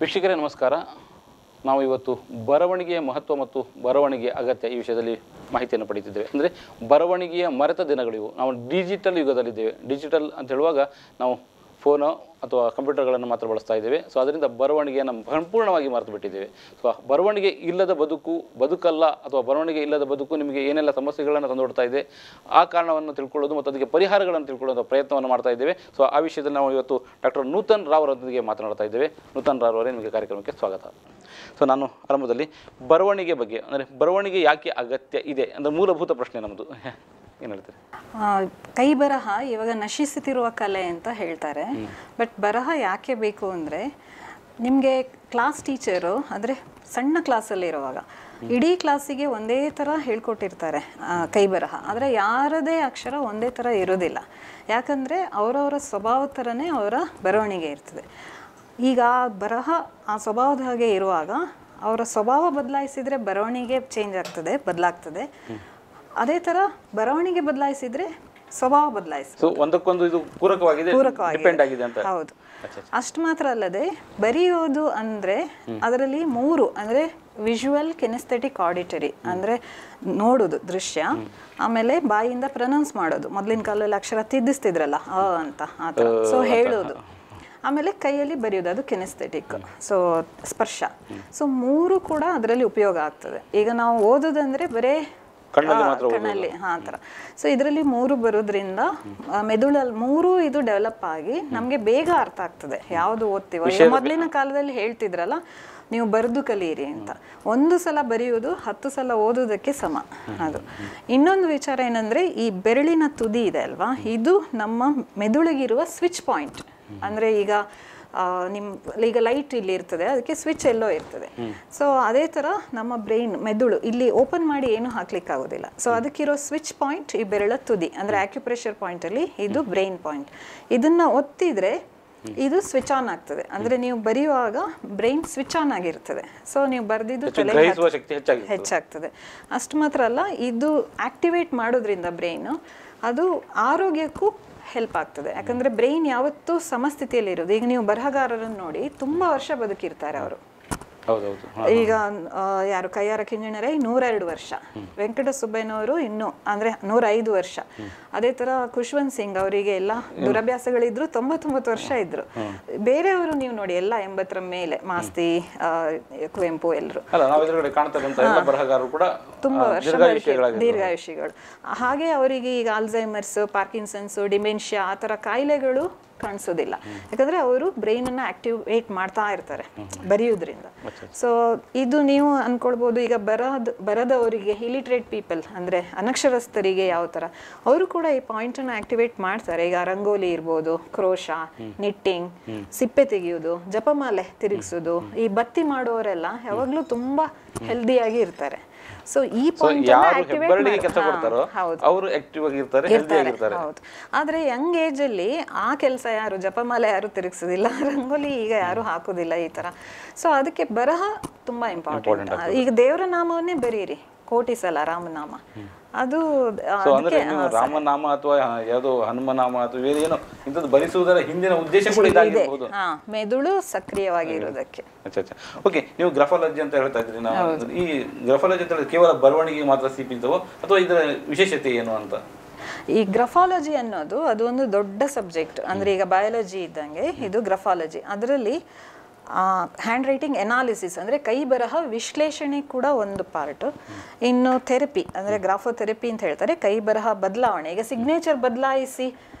ವೀಕ್ಷಕರೇ ನಮಸ್ಕಾರ. ನಾವು ಇವತ್ತು ಬರವಣಿಗೆಯ ಮಹತ್ವ ಮತ್ತು ಬರವಣಿಗೆಯ ಅಗತ್ಯ ಈ ವಿಷಯದಲ್ಲಿ ಮಾಹಿತಿಯನ್ನು ಪಡೆಯುತ್ತಿದ್ದೇವೆ. ಅಂದರೆ ಬರವಣಿಗೆಯ ಮರೆತ ದಿನಗಳಿವು. ನಾವು ಡಿಜಿಟಲ್ ಯುಗದಲ್ಲಿದ್ದೇವೆ. ಡಿಜಿಟಲ್ ಅಂತ ಹೇಳುವಾಗ ನಾವು ಫೋನು ಅಥವಾ ಕಂಪ್ಯೂಟರ್ಗಳನ್ನು ಮಾತ್ರ ಬಳಸ್ತಾ ಇದ್ದೇವೆ. ಸೊ ಅದರಿಂದ ಬರವಣಿಗೆಯನ್ನು ಸಂಪೂರ್ಣವಾಗಿ ಮರೆತು ಬಿಟ್ಟಿದ್ದೇವೆ. ಸೊ ಬರವಣಿಗೆ ಇಲ್ಲದ ಬದುಕಲ್ಲ ಅಥವಾ ಬರವಣಿಗೆ ಇಲ್ಲದ ಬದುಕು ನಿಮಗೆ ಏನೆಲ್ಲ ಸಮಸ್ಯೆಗಳನ್ನು ತಂದೊಡ್ತಾ ಇದೆ, ಆ ಕಾರಣವನ್ನು ತಿಳ್ಕೊಳ್ಳೋದು ಮತ್ತು ಅದಕ್ಕೆ ಪರಿಹಾರಗಳನ್ನು ತಿಳ್ಕೊಳ್ಳೋದು ಪ್ರಯತ್ನವನ್ನು ಮಾಡ್ತಾ ಇದ್ದೇವೆ. ಸೊ ಆ ವಿಷಯದಲ್ಲಿ ನಾವು ಇವತ್ತು ಡಾಕ್ಟರ್ ನೂತನ್ ರಾವ್ ಅವರೊಂದಿಗೆ ಮಾತನಾಡ್ತಾ ಇದ್ದೇವೆ. ನೂತನ್ ರಾವ್ ಅವರೇ, ನಿಮಗೆ ಕಾರ್ಯಕ್ರಮಕ್ಕೆ ಸ್ವಾಗತ. ಸೊ ನಾನು ಆರಂಭದಲ್ಲಿ ಬರವಣಿಗೆ ಬಗ್ಗೆ, ಅಂದರೆ ಬರವಣಿಗೆ ಯಾಕೆ ಅಗತ್ಯ ಇದೆ ಅಂದರೆ ಮೂಲಭೂತ ಪ್ರಶ್ನೆ ನಮ್ಮದು. ಏನು ಹೇಳ್ತಾರೆ? ಕೈ ಬರಹ ಇವಾಗ ನಶಿಸುತ್ತಿರುವ ಕಲೆ ಅಂತ ಹೇಳ್ತಾರೆ. ಬಟ್ ಬರಹ ಯಾಕೆ ಬೇಕು ಅಂದರೆ, ನಿಮಗೆ ಕ್ಲಾಸ್ ಟೀಚರು ಅಂದರೆ ಸಣ್ಣ ಕ್ಲಾಸಲ್ಲಿರುವಾಗ ಇಡೀ ಕ್ಲಾಸಿಗೆ ಒಂದೇ ಥರ ಹೇಳ್ಕೊಟ್ಟಿರ್ತಾರೆ ಕೈ ಬರಹ, ಆದರೆ ಯಾರದೇ ಅಕ್ಷರ ಒಂದೇ ಥರ ಇರೋದಿಲ್ಲ. ಯಾಕಂದರೆ ಅವರವರ ಸ್ವಭಾವದ ಥರನೇ ಅವರ ಬರವಣಿಗೆ ಇರ್ತದೆ. ಈಗ ಬರಹ ಆ ಸ್ವಭಾವದ ಹಾಗೆ ಇರುವಾಗ ಅವರ ಸ್ವಭಾವ ಬದಲಾಯಿಸಿದರೆ ಬರವಣಿಗೆ ಚೇಂಜ್ ಆಗ್ತದೆ, ಬದಲಾಗ್ತದೆ. ಅದೇ ಥರ ಬರವಣಿಗೆ ಬದಲಾಯಿಸಿದರೆ ಸ್ವಭಾವ ಬದಲಾಯಿಸ್ತದೆ. ಒಂದಕ್ಕೊಂದು ಇದು ಪೂರಕವಾಗಿದೆ, ಡಿಪೆಂಡ್ ಆಗಿದೆ ಅಂತ. ಹೌದು. ಅಷ್ಟು ಮಾತ್ರ ಅಲ್ಲದೆ ಬರೆಯೋದು ಅಂದರೆ ಅದರಲ್ಲಿ 3 ಅಂದರೆ ವಿಜುವಲ್, ಕಿನೆಸ್ಥೆಟಿಕ್, ಆಡಿಟರಿ ಅಂದರೆ ನೋಡೋದು ದೃಶ್ಯ, ಆಮೇಲೆ ಬಾಯಿಯಿಂದ ಪ್ರನೌನ್ಸ್ ಮಾಡೋದು. ಮೊದಲಿನ ಕಾಲದಲ್ಲಿ ಅಕ್ಷರ ತಿದ್ದಿಸ್ತಿದ್ರಲ್ಲ ಅಂತ ಆ ಥರ, ಸೊ ಹೇಳೋದು, ಆಮೇಲೆ ಕೈಯಲ್ಲಿ ಬರೆಯೋದು, ಅದು ಕಿನೆಸ್ಥೆಟಿಕ್, ಸೊ ಸ್ಪರ್ಶ. ಸೊ 3 ಕೂಡ ಅದರಲ್ಲಿ ಉಪಯೋಗ ಆಗ್ತದೆ. ಈಗ ನಾವು ಓದೋದಂದರೆ ಬರೇ ಕಣ್ಣಲ್ಲಿ ಆ ಥರ. ಸೊ ಇದರಲ್ಲಿ 3 ಬರೋದ್ರಿಂದ ಮೆದುಳಲ್ಲಿ 3 ಇದು ಡೆವಲಪ್ ಆಗಿ ನಮಗೆ ಬೇಗ ಅರ್ಥ ಆಗ್ತದೆ ಯಾವುದು ಓದ್ತೀವೋ. ಮೊದಲಿನ ಕಾಲದಲ್ಲಿ ಹೇಳ್ತಿದ್ರಲ್ಲ, ನೀವು ಬರೆದು ಕಲಿಯಿರಿ ಅಂತ. 1 ಸಲ ಬರೆಯೋದು 10 ಸಲ ಓದೋದಕ್ಕೆ ಸಮ. ಅದು ಇನ್ನೊಂದು ವಿಚಾರ ಏನಂದರೆ, ಈ ಬೆರಳಿನ ತುದಿ ಇದೆ ಅಲ್ವಾ, ಇದು ನಮ್ಮ ಮೆದುಳಿಗಿರುವ ಸ್ವಿಚ್ ಪಾಯಿಂಟ್. ಅಂದರೆ ಈಗ ಲೈಟ್ ಇಲ್ಲಿ ಇರ್ತದೆ, ಅದಕ್ಕೆ ಸ್ವಿಚ್ ಎಲ್ಲೋ ಇರ್ತದೆ. ಸೊ ಅದೇ ಥರ ನಮ್ಮ ಬ್ರೈನ್, ಮೆದುಳು ಇಲ್ಲಿ ಓಪನ್ ಮಾಡಿ ಏನು ಹಾಕ್ಲಿಕ್ಕೆ ಆಗೋದಿಲ್ಲ. ಸೊ ಅದಕ್ಕಿರೋ ಸ್ವಿಚ್ ಪಾಯಿಂಟ್ ಈ ಬೆರಳ ತುದಿ, ಅಂದರೆ ಆಕ್ಯುಪ್ರೆಷರ್ ಪಾಯಿಂಟಲ್ಲಿ ಇದು ಬ್ರೈನ್ ಪಾಯಿಂಟ್. ಇದನ್ನು ಒತ್ತಿದ್ರೆ ಇದು ಸ್ವಿಚ್ ಆನ್ ಆಗ್ತದೆ. ಅಂದರೆ ನೀವು ಬರೆಯುವಾಗ ಬ್ರೈನ್ ಸ್ವಿಚ್ ಆನ್ ಆಗಿರ್ತದೆ. ಸೊ ನೀವು ಬರೆದಿದ್ದು ತಲೆ ಹೆಚ್ಚಾಗ್ತದೆ. ಅಷ್ಟು ಮಾತ್ರ ಅಲ್ಲ, ಇದು ಆಕ್ಟಿವೇಟ್ ಮಾಡೋದ್ರಿಂದ ಬ್ರೈನು ಅದು ಆರೋಗ್ಯಕ್ಕೂ ಹೆಲ್ಪ್ ಆಗ್ತದೆ. ಯಾಕಂದರೆ ಬ್ರೈನ್ ಯಾವತ್ತೂ ಸಮಸ್ಥಿತಿಯಲ್ಲಿ ಇರೋದು. ಈಗ ನೀವು ಬರಹಗಾರರನ್ನು ನೋಡಿ, ತುಂಬ ವರ್ಷ ಬದುಕಿರ್ತಾರೆ ಅವರು. ಈಗ ಯಾರು ಕಯ್ಯಾರ ಕಿಂಜಣ್ಣರೈ 102 ವರ್ಷ, ವೆಂಕಟ ಸುಬ್ಬಯ್ಯನವರು ಇನ್ನೂ ಅಂದರೆ 105 ವರ್ಷ. ಅದೇ ಥರ ಖುಷ್ವಂತ್ ಸಿಂಗ್ ಅವರಿಗೆ ಎಲ್ಲ ದುರಭ್ಯಾಸಗಳಿದ್ರು, 99 ವರ್ಷ ಇದ್ರು. ಬೇರೆಯವರು ನೀವು ನೋಡಿ ಎಲ್ಲ 80ರ ಮೇಲೆ, ಮಾಸ್ತಿ, ಕುವೆಂಪು ಎಲ್ಲರೂ ತುಂಬ ವರ್ಷ ದೀರ್ಘಾಯುಷಿಗಳು. ಹಾಗೆ ಅವರಿಗೆ ಈಗ ಆಲ್ಝೈಮರ್ಸ್, ಪಾರ್ಕಿನ್ಸನ್ಸ್, ಡಿಮೆನ್ಷಿಯಾ ಆ ಥರ ಕಾಯಿಲೆಗಳು ಕಾಣಿಸೋದಿಲ್ಲ. ಯಾಕಂದರೆ ಅವರು ಬ್ರೈನನ್ನು ಆಕ್ಟಿವೇಟ್ ಮಾಡ್ತಾ ಇರ್ತಾರೆ ಬರೆಯೋದ್ರಿಂದ. ಸೊ ಇದು ನೀವು ಅಂದ್ಕೊಳ್ಬೋದು, ಈಗ ಬರದವರಿಗೆ, ಇಲಿಟ್ರೇಟ್ ಪೀಪಲ್ ಅಂದರೆ ಅನಕ್ಷರಸ್ಥರಿಗೆ ಯಾವ ಥರ, ಅವರು ಕೂಡ ಈ ಪಾಯಿಂಟನ್ನು ಆಕ್ಟಿವೇಟ್ ಮಾಡ್ತಾರೆ. ಈಗ ರಂಗೋಲಿ ಇರ್ಬೋದು, ಕ್ರೋಶ, ನಿಟ್ಟಿಂಗ್, ಸಿಪ್ಪೆ ತೆಗೆಯೋದು, ಜಪಮಾಲೆ ತಿರುಗಿಸೋದು, ಈ ಬತ್ತಿ ಮಾಡೋರೆಲ್ಲ ಯಾವಾಗಲೂ ತುಂಬ ಹೆಲ್ದಿಯಾಗಿ ಇರ್ತಾರೆ. ಸೊ ಈ ಪಾಯಿಂಟ್ ಹೌದು. ಆದ್ರೆ ಯಂಗ್ ಏಜ್ ಅಲ್ಲಿ ಆ ಕೆಲಸ ಯಾರು, ಜಪಮಾಲೆ ಯಾರು ತಿರುಗಿಸೋದಿಲ್ಲ, ರಂಗೋಲಿ ಈಗ ಯಾರು ಹಾಕೋದಿಲ್ಲ ಈ ತರ. ಸೊ ಅದಕ್ಕೆ ಬರಹ ತುಂಬಾ ಇಂಪಾರ್ಟೆಂಟ್. ಈಗ ದೇವರ ನಾಮವನ್ನೇ ಬರೀರಿ, ಕೋಟಿ ಸಲ ರಾಮನಾಮ. ಅದು ರಾಮನಾಮ ಅಥವಾ ಯಾವುದೋ ಹನುಮನಾಮ ಅಥವಾ ಬೇರೆ ಏನೋ ಇಂಥದ್ದು ಬರೆಸುವುದರ ಹಿಂದಿನ ಉದ್ದೇಶ ಕೂಡ ಇದಾಗಿರಬಹುದು. ಮೆದುಳು ಸಕ್ರಿಯವಾಗಿರೋದಕ್ಕೆ. ಓಕೆ, ನೀವು ಗ್ರಾಫಾಲಜಿ ಅಂತ ಹೇಳ್ತಾ ಇದ್ರಿ. ನಾವು ಈ ಗ್ರಾಫಾಲಜಿ ಅಂತ ಕೇವಲ ಬರವಣಿಗೆ ಮಾತ್ರ ಸೀಮಿತವೋ ಅಥವಾ ಇದರ ವಿಶೇಷತೆ ಏನು ಅಂತ? ಈ ಗ್ರಾಫಾಲಜಿ ಅನ್ನೋದು ಅದು ಒಂದು ದೊಡ್ಡ ಸಬ್ಜೆಕ್ಟ್. ಅಂದರೆ ಈಗ ಬಯಾಲಜಿ ಇದ್ದಂಗೆ ಇದು ಗ್ರಾಫಾಲಜಿ. ಅದರಲ್ಲಿ ಹ್ಯಾಂಡ್ ರೈಟಿಂಗ್ ಎನಾಲಿಸಿಸ್ ಅಂದರೆ ಕೈ ಬರಹ ವಿಶ್ಲೇಷಣೆ ಕೂಡ ಒಂದು ಪಾರ್ಟು. ಇನ್ನು ಥೆರಪಿ ಅಂದರೆ ಗ್ರಾಫೋಥೆರಪಿ ಅಂತ ಹೇಳ್ತಾರೆ. ಕೈ ಬರಹ ಬದಲಾವಣೆ, ಈಗ ಸಿಗ್ನೇಚರ್ ಬದಲಾಯಿಸಿ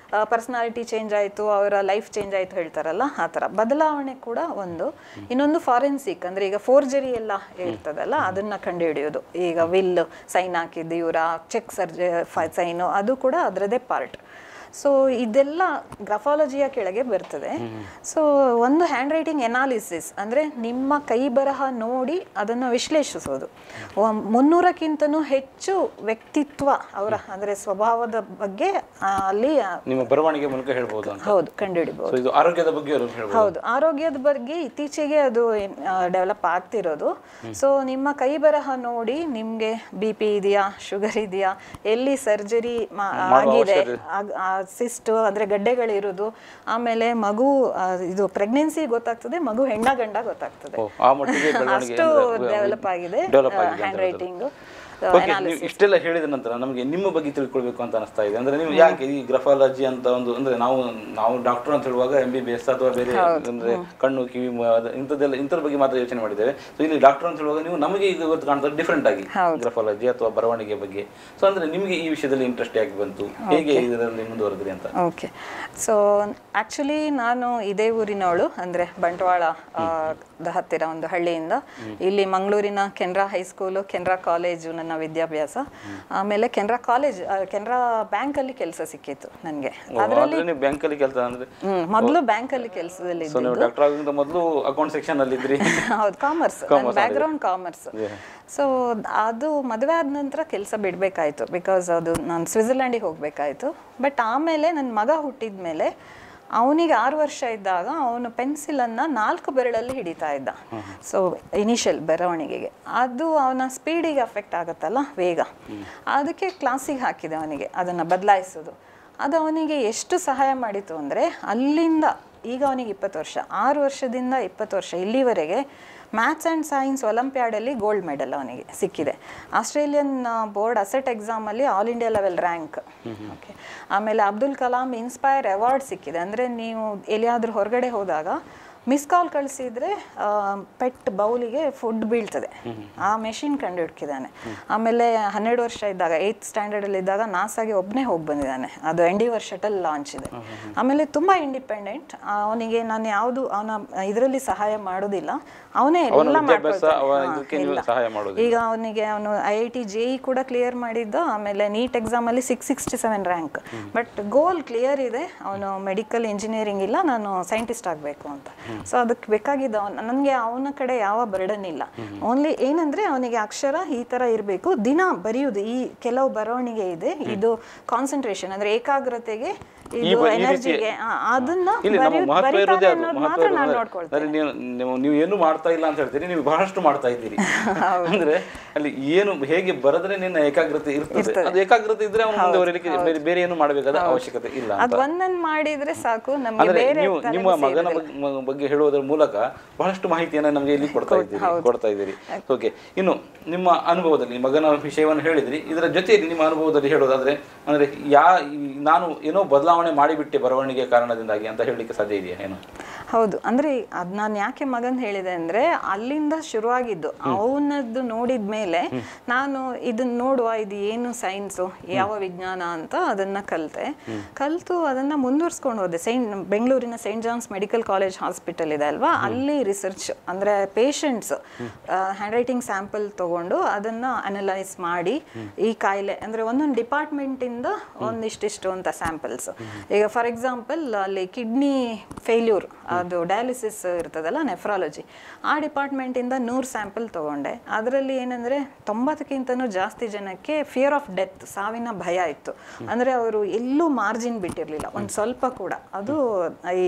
ಪರ್ಸನಾಲಿಟಿ ಚೇಂಜ್ ಆಯಿತು, ಅವರ ಲೈಫ್ ಚೇಂಜ್ ಆಯಿತು ಹೇಳ್ತಾರಲ್ಲ, ಆ ಥರ ಬದಲಾವಣೆ ಕೂಡ ಒಂದು. ಇನ್ನೊಂದು ಫಾರೆನ್ಸಿಕ್ ಅಂದರೆ ಈಗ ಫೋರ್ಜರಿ ಎಲ್ಲ ಇರ್ತದಲ್ಲ, ಅದನ್ನು ಕಂಡುಹಿಡಿಯೋದು. ಈಗ ವಿಲ್ ಸೈನ್ ಹಾಕಿದ್ದು ಇವರ ಚೆಕ್ ಸೈನು, ಅದು ಕೂಡ ಅದರದೇ ಪಾರ್ಟ್. ಸೊ ಇದೆಲ್ಲ ಗ್ರಾಫಾಲಜಿಯ ಕೆಳಗೆ ಬರ್ತದೆ. ಸೊ ಒಂದು ಹ್ಯಾಂಡ್ ರೈಟಿಂಗ್ ಎನಾಲಿಸಿಸ್ ಅಂದರೆ ನಿಮ್ಮ ಕೈ ಬರಹ ನೋಡಿ ಅದನ್ನು ವಿಶ್ಲೇಷಿಸೋದು. 300ಕ್ಕಿಂತನೂ ಹೆಚ್ಚು ವ್ಯಕ್ತಿತ್ವ ಅವರ ಅಂದರೆ ಸ್ವಭಾವದ ಬಗ್ಗೆ ಅಲ್ಲಿ ನಿಮ್ಮ ಬರವಣಿಗೆ ಮೂಲಕ ಹೇಳ್ಬೋದು. ಹೌದು, ಕಂಡುಹಿಡಿಬಹುದು. ಇದು ಆರೋಗ್ಯದ ಬಗ್ಗೆ ಹೌದು, ಆರೋಗ್ಯದ ಬಗ್ಗೆ ಇತ್ತೀಚೆಗೆ ಅದು ಡೆವಲಪ್ ಆಗ್ತಿರೋದು. ಸೊ ನಿಮ್ಮ ಕೈ ಬರಹ ನೋಡಿ ನಿಮಗೆ BP ಇದೆಯಾ, ಶುಗರ್ ಇದೆಯಾ, ಎಲ್ಲಿ ಸರ್ಜರಿ ಆಗಿದೆ ಸಿಸ್ಟ್ ಅಂದರೆ ಗಡ್ಡೆಗಳಿರೋದು, ಆಮೇಲೆ ಮಗು ಇದು ಪ್ರೆಗ್ನೆನ್ಸಿ ಗೊತ್ತಾಗ್ತದೆ, ಮಗು ಹೆಣ್ಣ ಗಂಡ ಗೊತ್ತಾಗ್ತದೆ. ಅಷ್ಟು ಡೆವಲಪ್ ಆಗಿದೆ ಹ್ಯಾಂಡ್ ರೈಟಿಂಗ್. ಇಷ್ಟೆಲ್ಲ ಹೇಳಿದ ನಂತರ ನಮಗೆ ನಿಮ್ಮ ಬಗ್ಗೆ ತಿಳ್ಕೊಳ್ಬೇಕು ಅಂತ ಅನಿಸ್ತಾ ಇದೆ. ಅಂದ್ರೆ ನೀವು ಯಾಕೆ ಈ ಗ್ರಫಾಲಜಿ ಅಂತ ಒಂದು ಅಂದ್ರೆ ನಾವು ಡಾಕ್ಟರ್ ಅಂತ ಹೇಳುವಾಗ MBBS ಅಥವಾ ಬೇರೆ ಅಂದ್ರೆ ಕಣ್ಣು ಕಿವಿ ಇಂಥದ್ರ ಬಗ್ಗೆ ಮಾತ್ರ ಯೋಚನೆ ಮಾಡಿದ್ದೇವೆ. ಸೊ ಇಲ್ಲಿ ಡಾಕ್ಟರ್ ಅಂತ ಹೇಳುವಾಗ ನೀವು ನಮಗೆ ಈಗ ಇವತ್ತು ಕಾಣ್ತಾರೆ ಡಿಫ್ರೆಂಟ್ ಆಗಿ ಗ್ರಫಾಲಜಿ ಅಥವಾ ಬರವಣಿಗೆ ಬಗ್ಗೆ. ಸೊ ಅಂದ್ರೆ ನಿಮಗೆ ಈ ವಿಷಯದಲ್ಲಿ ಇಂಟ್ರೆಸ್ಟ್ ಆಗಿ ಬಂತು, ಹೇಗೆ ಇದರಲ್ಲಿ ಮುಂದುವರೆದ್ರಿ ಅಂತ? ಓಕೆ, ಸೊ ಆಕ್ಚುಲಿ ನಾನು ಇದೇ ಊರಿನವಳು, ಅಂದ್ರೆ ಬಂಟ್ವಾಳ ಹತ್ತಿರ ಒಂದು ಹಳ್ಳಿಯಿಂದ. ಇಲ್ಲಿ ಮಂಗಳೂರಿನ ಕೆನರಾ ಹೈಸ್ಕೂಲು, ಕೆನರಾ ಕಾಲೇಜು ನನ್ನ ವಿದ್ಯಾಭ್ಯಾಸ. ಆಮೇಲೆ ಕೆನರಾ ಕಾಲೇಜ್, ಕೆನರಾ ಬ್ಯಾಂಕ್ ಅಲ್ಲಿ ಕೆಲಸ ಸಿಕ್ಕಿತ್ತು ನನಗೆ. ಅದರಲ್ಲಿ ಬ್ಯಾಂಕಲ್ಲಿ ಕೆಲಸ ಅಂದ್ರೆ ಮೊದಲು ಬ್ಯಾಂಕ್ ಅಲ್ಲಿ ಕೆಲಸದಲ್ಲಿ ಡಾಕ್ಟರ್ ಆಗೋದ್ರಿಂದ ಮೊದಲು ಅಕೌಂಟ್ ಸೆಕ್ಷನ್ ಅಲ್ಲಿ ಇದ್ರಿ? ಹೌದು, commerce, back ground commerce. So ಅದು ಮದುವೆ ಆದ ನಂತರ ಕೆಲಸ ಬಿಡಬೇಕಾಯ್ತು, ಬಿಕಾಸ್ ಅದು ನಾನು ಸ್ವಿಟ್ಜರ್ಲ್ಯಾಂಡಿಗೆ ಹೋಗಬೇಕಾಯ್ತು. ಬಟ್ ಆಮೇಲೆ ನನ್ನ ಮಗ ಹುಟ್ಟಿದ ಮೇಲೆ ಅವನಿಗೆ 6 ವರ್ಷ ಇದ್ದಾಗ ಅವನು ಪೆನ್ಸಿಲನ್ನು 4 ಬೆರಳಲ್ಲಿ ಹಿಡಿತಾ ಇದ್ದ. ಸೊ ಇನಿಷಿಯಲ್ ಬರವಣಿಗೆಗೆ ಅದು ಅವನ ಸ್ಪೀಡಿಗೆ ಅಫೆಕ್ಟ್ ಆಗುತ್ತಲ್ಲ, ವೇಗ. ಅದಕ್ಕೆ ಕ್ಲಾಸಿಗೆ ಹಾಕಿದೆ ಅವನಿಗೆ ಅದನ್ನು ಬದಲಾಯಿಸೋದು. ಅದು ಅವನಿಗೆ ಎಷ್ಟು ಸಹಾಯ ಮಾಡಿತು ಅಂದರೆ ಅಲ್ಲಿಂದ ಈಗ ಅವನಿಗೆ 20 ವರ್ಷ, 6 ವರ್ಷದಿಂದ 20 ವರ್ಷ ಇಲ್ಲಿವರೆಗೆ ಮ್ಯಾಥ್ಸ್ ಆ್ಯಂಡ್ ಸೈನ್ಸ್ ಒಲಿಂಪಿಯಾಡಲ್ಲಿ ಗೋಲ್ಡ್ ಮೆಡಲ್ ಅವನಿಗೆ ಸಿಕ್ಕಿದೆ. ಆಸ್ಟ್ರೇಲಿಯನ್ ಬೋರ್ಡ್ ಅಸೆಟ್ ಎಕ್ಸಾಮಲ್ಲಿ all India level rank. Okay, ಆಮೇಲೆ ಅಬ್ದುಲ್ ಕಲಾಂ ಇನ್ಸ್ಪೈರ್ ಅವಾರ್ಡ್ ಸಿಕ್ಕಿದೆ. ಅಂದರೆ ನೀವು ಎಲ್ಲಿಯಾದರೂ ಹೊರಗಡೆ ಹೋದಾಗ ಮಿಸ್ ಕಾಲ್ ಕಳಿಸಿದ್ರೆ ಪೆಟ್ ಬೌಲಿಗೆ ಫುಡ್ ಬೀಳ್ತದೆ, ಆ ಮೆಷಿನ್ ಕಂಡು ಹಿಡ್ಕಿದ್ದಾನೆ. ಆಮೇಲೆ 12 ವರ್ಷ ಇದ್ದಾಗ 8th ಸ್ಟ್ಯಾಂಡರ್ಡಲ್ಲಿ ಇದ್ದಾಗ ನಾಸಾಗೆ ಒಬ್ಬನೇ ಹೋಗಿ ಬಂದಿದ್ದಾನೆ. ಅದು ಎಂಡಿವರ್ ಶಟಲ್ ಲಾಂಚ್ ಇದೆ. ಆಮೇಲೆ ತುಂಬ ಇಂಡಿಪೆಂಡೆಂಟ್. ಅವನಿಗೆ ನಾನು ಯಾವುದು ಅವನ ಇದರಲ್ಲಿ ಸಹಾಯ ಮಾಡೋದಿಲ್ಲ, ಅವನೇ ಎಲ್ಲ ಮಾಡ್ಕೊಳ್ತಾನೆ. ಈಗ ಅವನಿಗೆ ಅವನು IIT JEE ಕೂಡ ಕ್ಲಿಯರ್ ಮಾಡಿದ್ದ. ಆಮೇಲೆ ನೀಟ್ ಎಕ್ಸಾಮಲ್ಲಿ 667 ರ್ಯಾಂಕ್. ಬಟ್ ಗೋಲ್ ಕ್ಲಿಯರ್ ಇದೆ, ಅವನು ಮೆಡಿಕಲ್ ಇಂಜಿನಿಯರಿಂಗ್ ಇಲ್ಲ, ನಾನು ಸೈಂಟಿಸ್ಟ್ ಆಗಬೇಕು ಅಂತ. ಸೊ ಅದಕ್ಕೆ ಬೇಕಾಗಿದ್ದ ನನಗೆ ಅವನ ಕಡೆ ಯಾವ ಬರ್ಡನ್ ಇಲ್ಲ. ಓನ್ಲಿ ಏನಂದ್ರೆ ಅವನಿಗೆ ಅಕ್ಷರ ಈ ತರ ಇರಬೇಕು, ದಿನ ಬರೆಯುವುದು. ಈ ಕೆಲವು ಬರವಣಿಗೆ ಇದೆ, ಇದು ಕಾನ್ಸಂಟ್ರೇಷನ್ ಅಂದ್ರೆ ಏಕಾಗ್ರತೆಗೆ, ಇದು ಎನರ್ಜಿಗೆ, ಅದನ್ನ ಮಾತ್ರ ನಾನು ನೋಡ್ಕೊಳ್ತೇನೆ. ನೀವು ಏನು ಮಾಡ್ತಾ ಇಲ್ಲ ಅಂತ ಹೇಳ್ತೀರಿ, ನೀವು ಬಹಳಷ್ಟು ಮಾಡ್ತಾ ಇದ್ದೀರಿ. ಅಂದ್ರೆ ಅಲ್ಲಿ ಏನು ಹೇಗೆ ಬರೆದ್ರೆ ನಿನ್ನ ಏಕಾಗ್ರತೆ ಇರ್ತದೆ, ಅದು ಏಕಾಗ್ರತೆ ಇದ್ರೆ ಅವನು ಮುಂದುವರಿಲಿಕ್ಕೆ ಬೇರೆ ಏನು ಮಾಡಬೇಕಾದ ಅವಶ್ಯಕತೆ ಇಲ್ಲ. ಅದು ಒಂದನ್ನು ಮಾಡಿದ್ರೆ ಸಾಕು. ನಮಗೆ ಬೇರೆ ನಿಮ್ಮ ಮಗನ ಬಗ್ಗೆ ಹೇಳುವುದರ ಮೂಲಕ ಬಹಳಷ್ಟು ಮಾಹಿತಿಯನ್ನು ನಮಗೆ ಇಲ್ಲಿ ಕೊಡ್ತಾ ಇದ್ದೀರಿ. ಓಕೆ, ಇನ್ನು ನಿಮ್ಮ ಅನುಭವದಲ್ಲಿ ಮಗನ ವಿಷಯವನ್ನು ಹೇಳಿದ್ರಿ, ಇದರ ಜೊತೆಯಲ್ಲಿ ನಿಮ್ಮ ಅನುಭವದಲ್ಲಿ ಹೇಳೋದಾದ್ರೆ ಅಂದ್ರೆ ನಾನು ಏನೋ ಬದಲಾವಣೆ ಮಾಡಿಬಿಟ್ಟೆ ಬರವಣಿಗೆ ಕಾರಣದಿಂದಾಗಿ ಅಂತ ಹೇಳಲಿಕ್ಕೆ ಸಾಧ್ಯ ಇದೆಯಾ ಏನು? ಹೌದು, ಅಂದ್ರೆ ಅದ್ ನಾನು ಯಾಕೆ ಮಗನ್ ಹೇಳಿದೆ ಅಂದ್ರೆ ಅಲ್ಲಿಂದ ಶುರುವಾಗಿದ್ದು. ಅವನದ್ದು ನೋಡಿದ ಮೇಲೆ ನಾನು ಇದನ್ನ ನೋಡುವ, ಇದು ಏನು ಸೈನ್ಸು, ಯಾವ ವಿಜ್ಞಾನ ಅಂತ ಅದನ್ನ ಕಲ್ತು ಅದನ್ನ ಮುಂದುವರ್ಸ್ಕೊಂಡು ಹೋದೆ. ಬೆಂಗಳೂರಿನ Saint John's Medical College hospital ಇದೆ ಅಲ್ವಾ, ಅಲ್ಲಿ ರಿಸರ್ಚ್ ಅಂದ್ರೆ ಪೇಷಂಟ್ಸ್ ಹ್ಯಾಂಡ್ ರೈಟಿಂಗ್ ಸ್ಯಾಂಪಲ್ ತಗೊಂಡು ಅದನ್ನ ಅನಲೈಸ್ ಮಾಡಿ ಈ ಕಾಯಿಲೆ ಅಂದ್ರೆ ಒಂದೊಂದು ಡಿಪಾರ್ಟ್ಮೆಂಟ್ ಇಂದ ಒಂದಿಷ್ಟಿಷ್ಟು ಅಂತ ಸ್ಯಾಂಪಲ್ಸ್. ಈಗ ಫಾರ್ ಎಕ್ಸಾಂಪಲ್ ಅಲ್ಲಿ ಕಿಡ್ನಿ ಫೇಲ್ಯೂರ್, ಅದು ಡಯಾಲಿಸಿಸ್ ಇರ್ತದಲ್ಲ, ನೆಫ್ರಾಲಜಿ, ಆ ಡಿಪಾರ್ಟ್ಮೆಂಟ್ ಇಂದ 100 ಸ್ಯಾಂಪಲ್ ತಗೊಂಡೆ. ಅದರಲ್ಲಿ ಏನಂದ್ರೆ 90ಕ್ಕಿಂತನೂ ಜಾಸ್ತಿ ಜನಕ್ಕೆ ಫಿಯರ್ ಆಫ್ ಡೆತ್, ಸಾವಿನ ಭಯ ಇತ್ತು. ಅಂದ್ರೆ ಅವರು ಎಲ್ಲೂ ಮಾರ್ಜಿನ್ ಬಿಟ್ಟಿರ್ಲಿಲ್ಲ ಒಂದು ಸ್ವಲ್ಪ ಕೂಡ. ಅದು ಈ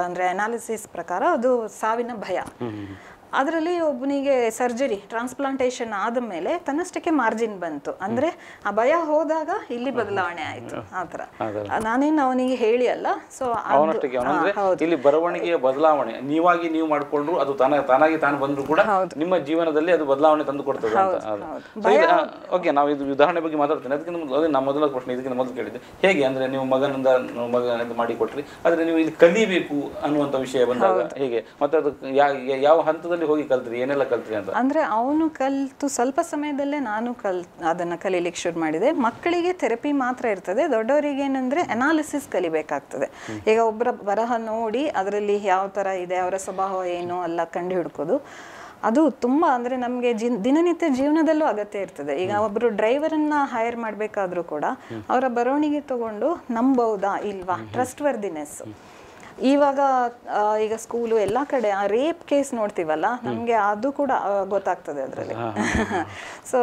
ಅಂದ್ರೆ ಅನಾಲಿಸಿಸ್ ಪ್ರಕಾರ ಅದು ಸಾವಿನ ಭಯ. ಅದರಲ್ಲಿ ಒಬ್ಬನಿಗೆ ಸರ್ಜರಿ ಟ್ರಾನ್ಸ್ಪ್ಲಾಂಟೇಶನ್ ಆದ ಮೇಲೆ ತನ್ನಷ್ಟಕ್ಕೆ ಮಾರ್ಜಿನ್ ಬಂತು. ಅಂದ್ರೆ ಆ ಭಯ ಹೋದಾಗ ಇಲ್ಲಿ ಬದಲಾವಣೆ ಆಯ್ತು. ಆತರ ನಾನೇನು ಅವನಿಗೆ ಹೇಳಿ ಅಲ್ಲ. ಸೊ ಇಲ್ಲಿ ಬರವಣಿಗೆಯ ಬದಲಾವಣೆ ನೀವಾಗಿ ನೀವು ಮಾಡ್ಕೊಂಡ್ರು, ಅದು ತಾನಾಗಿ ತಾನು ಬಂದ್ರು ಕೂಡ ನಿಮ್ಮ ಜೀವನದಲ್ಲಿ ಅದು ಬದಲಾವಣೆ ತಂದು ಕೊಡ್ತದೆ ಅಂತ. ಓಕೆ, ನಾವು ಇದು ಉದಾಹರಣೆ ಬಗ್ಗೆ ಮಾತಾಡ್ತೇನೆ. ಅದಕ್ಕಿಂತ ನಮ್ಮ ಮೊದಲ ಪ್ರಶ್ನೆ ಇದಕ್ಕಿಂತ ಮೊದಲು ಕೇಳಿದ್ದೆ, ಹೇಗೆ ಅಂದ್ರೆ ನೀವು ಮಗನಿಂದ ಮಾಡಿ ಕೊಟ್ರಿ, ಆದ್ರೆ ನೀವು ಇಲ್ಲಿ ಕಲಿಬೇಕು ಅನ್ನುವಂತ ವಿಷಯ ಬಂದಾಗ ಹೇಗೆ, ಮತ್ತೆ ಅದು ಯಾವ ಹಂತದಲ್ಲಿ ಹೋಗಿ ಕಲ್ತ್ರಿ, ಏನೆಲ್ಲ ಕಲ್ತ್ರಿ ಅಂತ? ಅಂದ್ರೆ ಅವನು ಕಲ್ತು ಸ್ವಲ್ಪ ಸಮಯದಲ್ಲೇ ನಾನು ಅದನ್ನ ಕಲೀಲಿಕ್ಕೆ ಶುರು ಮಾಡಿದೆ. ಮಕ್ಕಳಿಗೆ ಥೆರಪಿ ಮಾತ್ರ ಇರ್ತದೆ, ದೊಡ್ಡವರಿಗೆ ಏನಂದ್ರೆ ಅನಾಲಿಸಿಸ್ ಕಲಿಬೇಕಾಗ್ತದೆ. ಈಗ ಒಬ್ಬರ ಬರಹ ನೋಡಿ ಅದರಲ್ಲಿ ಯಾವ ತರ ಇದೆ, ಅವರ ಸ್ವಭಾವ ಏನು ಎಲ್ಲ ಕಂಡು ಹಿಡ್ಕೋದು. ಅದು ತುಂಬ ಅಂದರೆ ನಮಗೆ ದಿನನಿತ್ಯ ಜೀವನದಲ್ಲೂ ಅಗತ್ಯ ಇರ್ತದೆ. ಈಗ ಒಬ್ಬರು ಡ್ರೈವರನ್ನು ಹೈರ್ ಮಾಡಬೇಕಾದ್ರೂ ಕೂಡ ಅವರ ಬರವಣಿಗೆ ತಗೊಂಡು ನಂಬೌದಾ ಇಲ್ವಾ, ಟ್ರಸ್ಟ್ ವರ್ದಿನೆಸ್. ಇವಾಗ ಈಗ ಸ್ಕೂಲು ಎಲ್ಲ ಕಡೆ ಆ ರೇಪ್ ಕೇಸ್ ನೋಡ್ತೀವಲ್ಲ, ನಮಗೆ ಅದು ಕೂಡ ಗೊತ್ತಾಗ್ತದೆ ಅದರಲ್ಲಿ. ಸೊ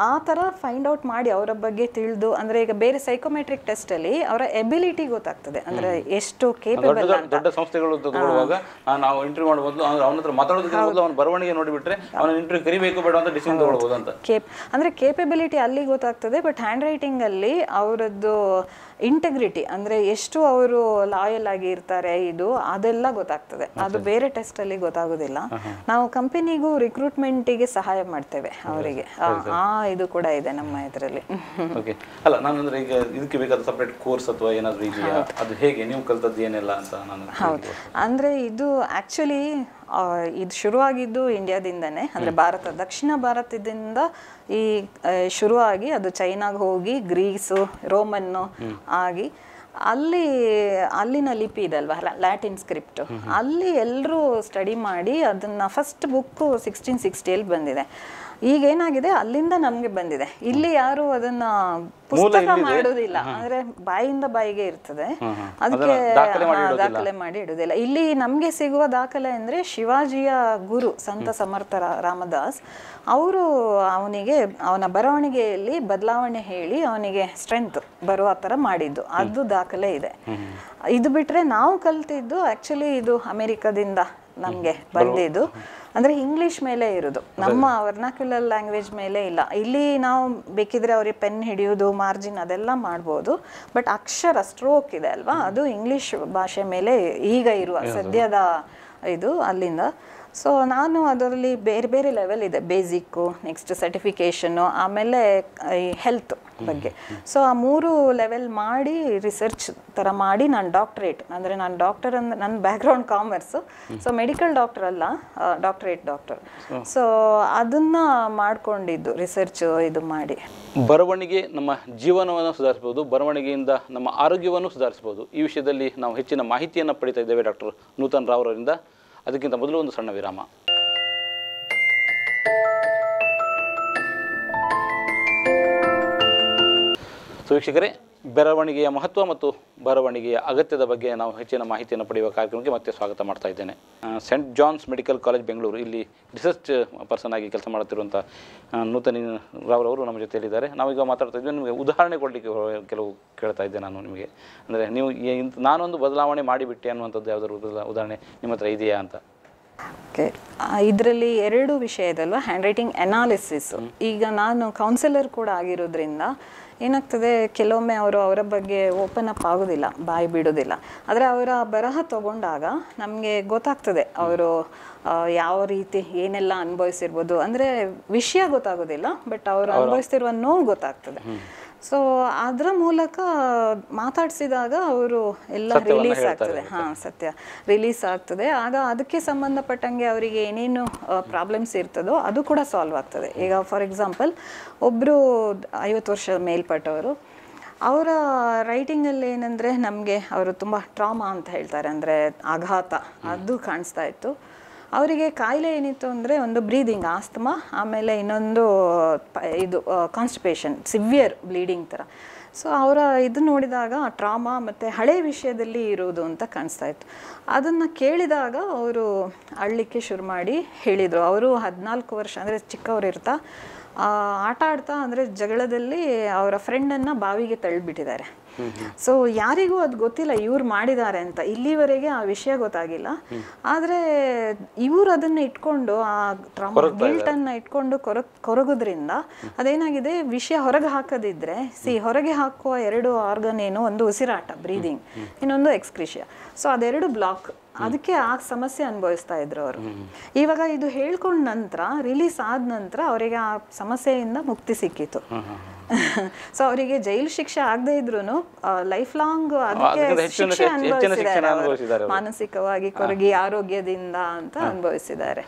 ಆ ಥರ ಫೈಂಡ್ ಔಟ್ ಮಾಡಿ ಅವರ ಬಗ್ಗೆ ತಿಳಿದು, ಅಂದರೆ ಈಗ ಬೇರೆ ಸೈಕೋಮೆಟ್ರಿಕ್ ಟೆಸ್ಟಲ್ಲಿ ಅವರ ಎಬಿಲಿಟಿ ಗೊತ್ತಾಗ್ತದೆ, ಅಂದರೆ ಎಷ್ಟು ಕೇಪಬಲ್ ಅಂತ. ದೊಡ್ಡ ಸಂಸ್ಥೆಗಳು ತಗೊಳ್ಳುವಾಗ ನಾವು ಇಂಟರ್ವ್ಯೂ ಮಾಡಬಹುದು, ಅವನ ಹತ್ರ ಮಾತಾಡೋದಕ್ಕೆ ಮೊದಲು ಅವನ ಬರವಣಿಗೆ ನೋಡಿಬಿಟ್ರೆ ಅವನ ಇಂಟರ್ವ್ಯೂ ಕರಿಬೇಕು ಬೇಡ ಅಂತ ಡಿಸಿಷನ್ ತಗೊಳ್ಬಹುದು ಅಂತ. ಅಂದರೆ ಕೇಪಬಿಲಿಟಿ ಅಲ್ಲಿ ಗೊತ್ತಾಗ್ತದೆ, ಬಟ್ ಹ್ಯಾಂಡ್ ರೈಟಿಂಗಲ್ಲಿ ಅವರದ್ದು ಇಂಟೆಗ್ರಿಟಿ, ಅಂದರೆ ಎಷ್ಟು ಅವರು ಲಾಯಲ್ ಆಗಿ ಇರ್ತಾರೆ ಇದು ಅದೆಲ್ಲ ಗೊತ್ತಾಗ್ತದೆ. ಅದು ಬೇರೆ ಟೆಸ್ಟಲ್ಲಿ ಗೊತ್ತಾಗೋದಿಲ್ಲ. ನಾವು ಕಂಪನಿಗೂ ರಿಕ್ರೂಟ್ಮೆಂಟಿಗೆ ಸಹಾಯ ಮಾಡ್ತೇವೆ ಅವರಿಗೆ, ಇದು ಕೂಡ ಇದೆ ನಮ್ಮ ಇದರಲ್ಲಿ. ಓಕೆ, ಅಲ್ಲ ನಾನು ಅಂದ್ರೆ ಈಗ ಇದಕ್ಕೆ ಬೇಕಾದ ಸಪರೇಟ್ ಕೋರ್ಸ್ ಅಥವಾ ಏನಾದರೂ ಇದೆಯಾ, ಅದು ಹೇಗೆ ನೀವು ಕಲ್ತದ್ದು ಏನೆಲ್ಲ ಅಂತ ನಾನು. ಹೌದು, ಅಂದರೆ ಇದು ಆ್ಯಕ್ಚುಲಿ ಇದು ಶುರುವಾಗಿದ್ದು ಇಂಡಿಯಾದಿಂದನೇ, ಅಂದರೆ ದಕ್ಷಿಣ ಭಾರತದಿಂದ ಈ ಶುರುವಾಗಿ ಅದು ಚೈನಾಗೆ ಹೋಗಿ ಗ್ರೀಸು ರೋಮನ್ನು ಆಗಿ ಅಲ್ಲಿನ ಲಿಪಿ ಇದಲ್ವಾ, ಲ್ಯಾಟಿನ್ ಸ್ಕ್ರಿಪ್ಟ್, ಅಲ್ಲಿ ಎಲ್ಲರೂ ಸ್ಟಡಿ ಮಾಡಿ ಅದನ್ನ ಫಸ್ಟ್ ಬುಕ್ಕು 1660 ಬಂದಿದೆ. ಈಗ ಏನಾಗಿದೆ, ಅಲ್ಲಿಂದ ನಮ್ಗೆ ಬಂದಿದೆ. ಇಲ್ಲಿ ಯಾರು ಅದನ್ನ ಪುಸ್ತಕ ಮಾಡೋದಿಲ್ಲ, ಅಂದ್ರೆ ಬಾಯಿಂದ ಬಾಯಿಗೆ ಇರ್ತದೆ, ಅದಕ್ಕೆ ದಾಖಲೆ ಮಾಡಿ ಇಡುದಿಲ್ಲ. ಇಲ್ಲಿ ನಮ್ಗೆ ಸಿಗುವ ದಾಖಲೆ ಅಂದ್ರೆ ಶಿವಾಜಿಯ ಗುರು ಸಂತ ಸಮರ್ಥ ರಾಮದಾಸ್ ಅವರು ಅವನಿಗೆ ಅವನ ಬರವಣಿಗೆಯಲ್ಲಿ ಬದಲಾವಣೆ ಹೇಳಿ ಅವನಿಗೆ ಸ್ಟ್ರೆಂತ್ ಬರುವ ತರ ಮಾಡಿದ್ದು, ಅದು ದಾಖಲೆ ಇದೆ. ಇದು ಬಿಟ್ರೆ ನಾವು ಕಲ್ತಿದ್ದು ಆಕ್ಚುಲಿ ಇದು ಅಮೆರಿಕದಿಂದ ನಮ್ಗೆ ಬಂದಿದ್ದು, ಅಂದ್ರೆ ಇಂಗ್ಲಿಷ್ ಮೇಲೆ ಇರೋದು, ನಮ್ಮ ವರ್ನಾಕ್ಯುಲರ್ ಲ್ಯಾಂಗ್ವೇಜ್ ಮೇಲೆ ಇಲ್ಲ. ಇಲ್ಲಿ ನಾವು ಬೇಕಿದ್ರೆ ಅವ್ರಿಗೆ ಪೆನ್ ಹಿಡಿಯೋದು, ಮಾರ್ಜಿನ್ ಅದೆಲ್ಲ ಮಾಡ್ಬೋದು, ಬಟ್ ಅಕ್ಷರ ಸ್ಟ್ರೋಕ್ ಇದೆ ಅಲ್ವಾ, ಅದು ಇಂಗ್ಲಿಷ್ ಭಾಷೆ ಮೇಲೆ ಈಗ ಇರುವ ಸದ್ಯದ ಇದು ಅಲ್ಲಿಂದ. ಸೊ ನಾನು ಅದರಲ್ಲಿ ಬೇರೆ ಬೇರೆ ಲೆವೆಲ್ ಇದೆ, ಬೇಸಿಕ್ಕು, ನೆಕ್ಸ್ಟ್ ಸರ್ಟಿಫಿಕೇಷನ್ನು, ಆಮೇಲೆ ಈ ಹೆಲ್ತ್ ಬಗ್ಗೆ. ಸೊ ಆ 3 ಲೆವೆಲ್ ಮಾಡಿ ರಿಸರ್ಚ್ ಥರ ಮಾಡಿ ನಾನು ಡಾಕ್ಟ್ರೇಟ್, ಅಂದರೆ ನಾನು ಡಾಕ್ಟರ್ ಅಂದ್ರೆ ನನ್ನ background commerce, so medical doctor ಅಲ್ಲ, ಡಾಕ್ಟ್ರೇಟ್ ಡಾಕ್ಟರ್. ಸೊ ಅದನ್ನು ಮಾಡಿಕೊಂಡಿದ್ದು ರಿಸರ್ಚ್ ಇದು ಮಾಡಿ. ಬರವಣಿಗೆ ನಮ್ಮ ಜೀವನವನ್ನು ಸುಧಾರಿಸಬಹುದು, ಬರವಣಿಗೆಯಿಂದ ನಮ್ಮ ಆರೋಗ್ಯವನ್ನು ಸುಧಾರಿಸಬಹುದು. ಈ ವಿಷಯದಲ್ಲಿ ನಾವು ಹೆಚ್ಚಿನ ಮಾಹಿತಿಯನ್ನು ಪಡಿತಾ ಇದ್ದೇವೆ ಡಾಕ್ಟರ್ ನೂತನ್ ರಾವ್ ಅವರಿಂದ. ಅದಕ್ಕಿಂತ ಮೊದಲು ಒಂದು ಸಣ್ಣ ವಿರಾಮ. ಸೊ ವೀಕ್ಷಕರೇ, ಬರವಣಿಗೆಯ ಮಹತ್ವ ಮತ್ತು ಬರವಣಿಗೆಯ ಅಗತ್ಯದ ಬಗ್ಗೆ ನಾವು ಹೆಚ್ಚಿನ ಮಾಹಿತಿಯನ್ನು ಪಡೆಯುವ ಕಾರ್ಯಕ್ರಮಕ್ಕೆ ಮತ್ತೆ ಸ್ವಾಗತ ಮಾಡ್ತಾ ಇದ್ದೇನೆ. Saint John's Medical College Bengaluru ಇಲ್ಲಿ ರಿಸರ್ಚ್ ಪರ್ಸನ್ ಆಗಿ ಕೆಲಸ ಮಾಡುತ್ತಿರುವಂಥ ನೂತನ್ ರಾವ್ ಅವರು ನಮ್ಮ ಜೊತೆಯಲ್ಲಿದ್ದಾರೆ. ನಾವೀಗ ಮಾತಾಡ್ತಾ ಇದ್ವಿ, ನಿಮಗೆ ಉದಾಹರಣೆ ಕೊಡಲಿಕ್ಕೆ ಕೆಲವು ಕೇಳ್ತಾ ಇದ್ದೆ ನಾನು ನಿಮಗೆ. ಅಂದರೆ ನೀವು ನಾನೊಂದು ಬದಲಾವಣೆ ಮಾಡಿಬಿಟ್ಟೆ ಅನ್ನುವಂಥದ್ದು ಯಾವುದಾದ್ರು ಉದಾಹರಣೆ ನಿಮ್ಮ ಹತ್ರ ಇದೆಯಾ ಅಂತ? ಓಕೆ, ಇದರಲ್ಲಿ 2 ವಿಷಯ ಇದಲ್ವ, ಹ್ಯಾಂಡ್ ರೈಟಿಂಗ್ ಅನಾಲಿಸಿಸ್. ಈಗ ನಾನು ಕೌನ್ಸಿಲರ್ ಕೂಡ ಆಗಿರೋದ್ರಿಂದ ಏನಾಗ್ತದೆ, ಕೆಲವೊಮ್ಮೆ ಅವರ ಬಗ್ಗೆ ಓಪನ್ ಅಪ್ ಆಗೋದಿಲ್ಲ, ಬಾಯಿ ಬಿಡೋದಿಲ್ಲ. ಆದರೆ ಅವರ ಬರಹ ತಗೊಂಡಾಗ ನಮಗೆ ಗೊತ್ತಾಗ್ತದೆ ಅವರು ಯಾವ ರೀತಿ ಏನೆಲ್ಲ ಅನುಭವಿಸಿರ್ಬೋದು. ಅಂದರೆ ವಿಷಯ ಗೊತ್ತಾಗೋದಿಲ್ಲ, ಬಟ್ ಅವರು ಅನುಭವಿಸ್ತಿರುವ ನೋವು ಗೊತ್ತಾಗ್ತದೆ. ಸೊ ಅದರ ಮೂಲಕ ಮಾತಾಡಿಸಿದಾಗ ಅವರು ಎಲ್ಲ ರಿಲೀಸ್ ಆಗ್ತದೆ. ಸತ್ಯ ರಿಲೀಸ್ ಆಗ್ತದೆ. ಆಗ ಅದಕ್ಕೆ ಸಂಬಂಧಪಟ್ಟಂಗೆ ಅವರಿಗೆ ಏನೇನು ಪ್ರಾಬ್ಲಮ್ಸ್ ಇರ್ತದೋ ಅದು ಕೂಡ ಸಾಲ್ವ್ ಆಗ್ತದೆ. ಈಗ ಫಾರ್ ಎಕ್ಸಾಂಪಲ್, ಒಬ್ಬರು 50 ವರ್ಷ ಮೇಲ್ಪಟ್ಟವರು, ಅವರ ರೈಟಿಂಗಲ್ಲಿ ಏನಂದರೆ ನಮಗೆ ಅವರು ತುಂಬ ಟ್ರಾಮಾ ಅಂತ ಹೇಳ್ತಾರೆ, ಅಂದರೆ ಆಘಾತ ಅದು ಕಾಣಿಸ್ತಾ ಇತ್ತು. ಅವರಿಗೆ ಕಾಯಿಲೆ ಏನಿತ್ತು ಅಂದರೆ ಒಂದು ಬ್ರೀದಿಂಗ್ ಆಸ್ತಮಾ, ಆಮೇಲೆ ಇನ್ನೊಂದು ಇದು ಕಾನ್ಸ್ಟಿಪೇಷನ್, ಸಿವಿಯರ್ ಬ್ಲೀಡಿಂಗ್ ಥರ. ಸೊ ಅವರ ಇದು ನೋಡಿದಾಗ ಟ್ರಾಮಾ ಮತ್ತು ಹಳೆ ವಿಷಯದಲ್ಲಿ ಇರೋದು ಅಂತ ಕಾಣಿಸ್ತಾ ಇತ್ತು. ಅದನ್ನು ಕೇಳಿದಾಗ ಅವರು ಅಳ್ಲಿಕ್ಕೆ ಶುರು ಮಾಡಿ ಹೇಳಿದರು. ಅವರು 14 ವರ್ಷ, ಅಂದರೆ ಚಿಕ್ಕವರು ಇರ್ತಾ ಆಟ ಆಡ್ತಾ, ಅಂದರೆ ಜಗಳದಲ್ಲಿ ಅವರ ಫ್ರೆಂಡನ್ನು ಬಾವಿಗೆ ತಳ್ಳಿಬಿಟ್ಟಿದ್ದಾರೆ. ಸೊ ಯಾರಿಗೂ ಅದು ಗೊತ್ತಿಲ್ಲ ಇವ್ರು ಮಾಡಿದ್ದಾರೆ ಅಂತ, ಇಲ್ಲಿವರೆಗೆ ಆ ವಿಷಯ ಗೊತ್ತಾಗಿಲ್ಲ. ಆದರೆ ಇವರು ಅದನ್ನು ಇಟ್ಕೊಂಡು, ಆ ಟ್ರಾಮಾ ಗಿಲ್ಟನ್ನು ಇಟ್ಕೊಂಡು ಕೊರಗೋದ್ರಿಂದ ಅದೇನಾಗಿದೆ, ವಿಷಯ ಹೊರಗೆ ಹಾಕದಿದ್ರೆ, ಹೊರಗೆ ಹಾಕುವ 2 ಆರ್ಗನ್ ಏನು, ಒಂದು ಉಸಿರಾಟ ಬ್ರೀದಿಂಗ್, ಇನ್ನೊಂದು ಎಕ್ಸ್ಕ್ರಿಷಿಯಾ. ಸೊ ಅದೆರಡು ಬ್ಲಾಕ್, ಅದಕ್ಕೆ ಆ ಸಮಸ್ಯೆ ಅನುಭವಿಸ್ತಾ ಇದ್ರು ಅವರು. ಇವಾಗ ಇದು ಹೇಳ್ಕೊಂಡ ನಂತರ, ರಿಲೀಸ್ ಆದ ನಂತರ ಅವರಿಗೆ ಆ ಸಮಸ್ಯೆಯಿಂದ ಮುಕ್ತಿ ಸಿಕ್ಕಿತು. ಸೊ ಅವರಿಗೆ ಜೈಲು ಶಿಕ್ಷೆ ಆಗದೆ ಇದ್ರು ಲೈಫ್ ಲಾಂಗ್ ಅದಕ್ಕೆ ಶಿಕ್ಷೆ ಅನುಭವಿಸಿದ್ದಾರೆ, ಮಾನಸಿಕವಾಗಿ ಕೊರಗಿ ಆರೋಗ್ಯದಿಂದ ಅಂತ ಅನುಭವಿಸಿದ್ದಾರೆ.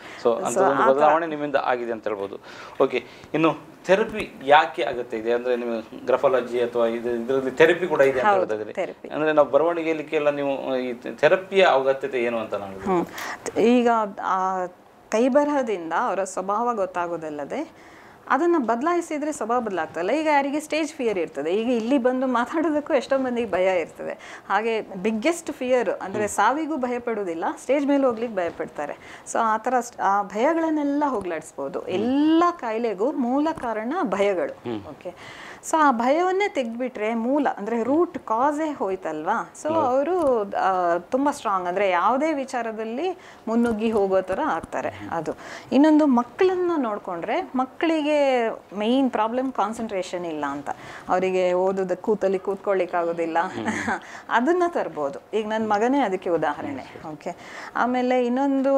ಬದಲಾವಣೆ ನಿಮ್ಮಿಂದ ಆಗಿದೆ ಅಂತ ಹೇಳ್ಬೋದು. ಓಕೆ, ಇನ್ನು ಥೆರಪಿ ಯಾಕೆ ಅಗತ್ಯ ಇದೆ ಅಂದ್ರೆ, ನೀವು ಗ್ರಫಾಲಜಿ ಅಥವಾ ಇದರಲ್ಲಿ ಥೆರಪಿ ಕೂಡ ಇದೆ ಅಂತ ಹೇಳಿದ್ರೆ, ಅಂದ್ರೆ ನಾವು ಬರವಣಿಗೆಯಲ್ಲಿಕ್ಕೆಲ್ಲ ನೀವು ಈ ಥೆರಪಿಯ ಅಗತ್ಯತೆ ಏನು ಅಂತ ನಾನು ಈಗ ಕೈ ಬರಹದಿಂದ ಅವರ ಸ್ವಭಾವ ಗೊತ್ತಾಗೋದಲ್ಲದೆ ಅದನ್ನು ಬದಲಾಯಿಸಿದರೆ ಸ್ವಭಾವ ಬದಲಾಗ್ತಲ್ಲ. ಈಗ ಯಾರಿಗೆ ಸ್ಟೇಜ್ ಫಿಯರ್ ಇರ್ತದೆ, ಈಗ ಇಲ್ಲಿ ಬಂದು ಮಾತಾಡೋದಕ್ಕೂ ಎಷ್ಟೋ ಮಂದಿಗೆ ಭಯ ಇರ್ತದೆ. ಹಾಗೆ ಬಿಗ್ಗೆಸ್ಟ್ ಫಿಯರ್ ಅಂದರೆ ಸಾವಿಗೂ ಭಯಪಡೋದಿಲ್ಲ, ಸ್ಟೇಜ್ ಮೇಲೆ ಹೋಗ್ಲಿಕ್ಕೆ ಭಯಪಡ್ತಾರೆ. ಸೊ ಆ ಥರ ಆ ಭಯಗಳನ್ನೆಲ್ಲ ಹೋಗ್ಲಾಡಿಸ್ಬೋದು. ಎಲ್ಲ ಕಾಯಿಲೆಗೂ ಮೂಲ ಕಾರಣ ಭಯಗಳು. ಓಕೆ, ಸೊ ಆ ಭಯವನ್ನೇ ತೆಗೆದ್ಬಿಟ್ರೆ ಮೂಲ ಅಂದರೆ ರೂಟ್ ಕಾಸೇ ಹೋಯ್ತಲ್ವಾ. ಸೊ ಅವರು ತುಂಬ ಸ್ಟ್ರಾಂಗ್ ಅಂದರೆ ಯಾವುದೇ ವಿಚಾರದಲ್ಲಿ ಮುನ್ನುಗ್ಗಿ ಹೋಗೋ ಥರ ಆಗ್ತಾರೆ. ಅದು ಇನ್ನೊಂದು ಮಕ್ಕಳನ್ನು ನೋಡಿಕೊಂಡ್ರೆ ಮಕ್ಕಳಿಗೆ ಮೇಯ್ನ್ ಪ್ರಾಬ್ಲಮ್ ಕಾನ್ಸಂಟ್ರೇಷನ್ ಇಲ್ಲ ಅಂತ. ಅವರಿಗೆ ಓದೋದು ಕೂತ್ಕೊಳ್ಳಿಕ್ಕಾಗೋದಿಲ್ಲ, ಅದನ್ನು ತರ್ಬೋದು. ಈಗ ನನ್ನ ಮಗನೇ ಅದಕ್ಕೆ ಉದಾಹರಣೆ. ಓಕೆ, ಆಮೇಲೆ ಇನ್ನೊಂದು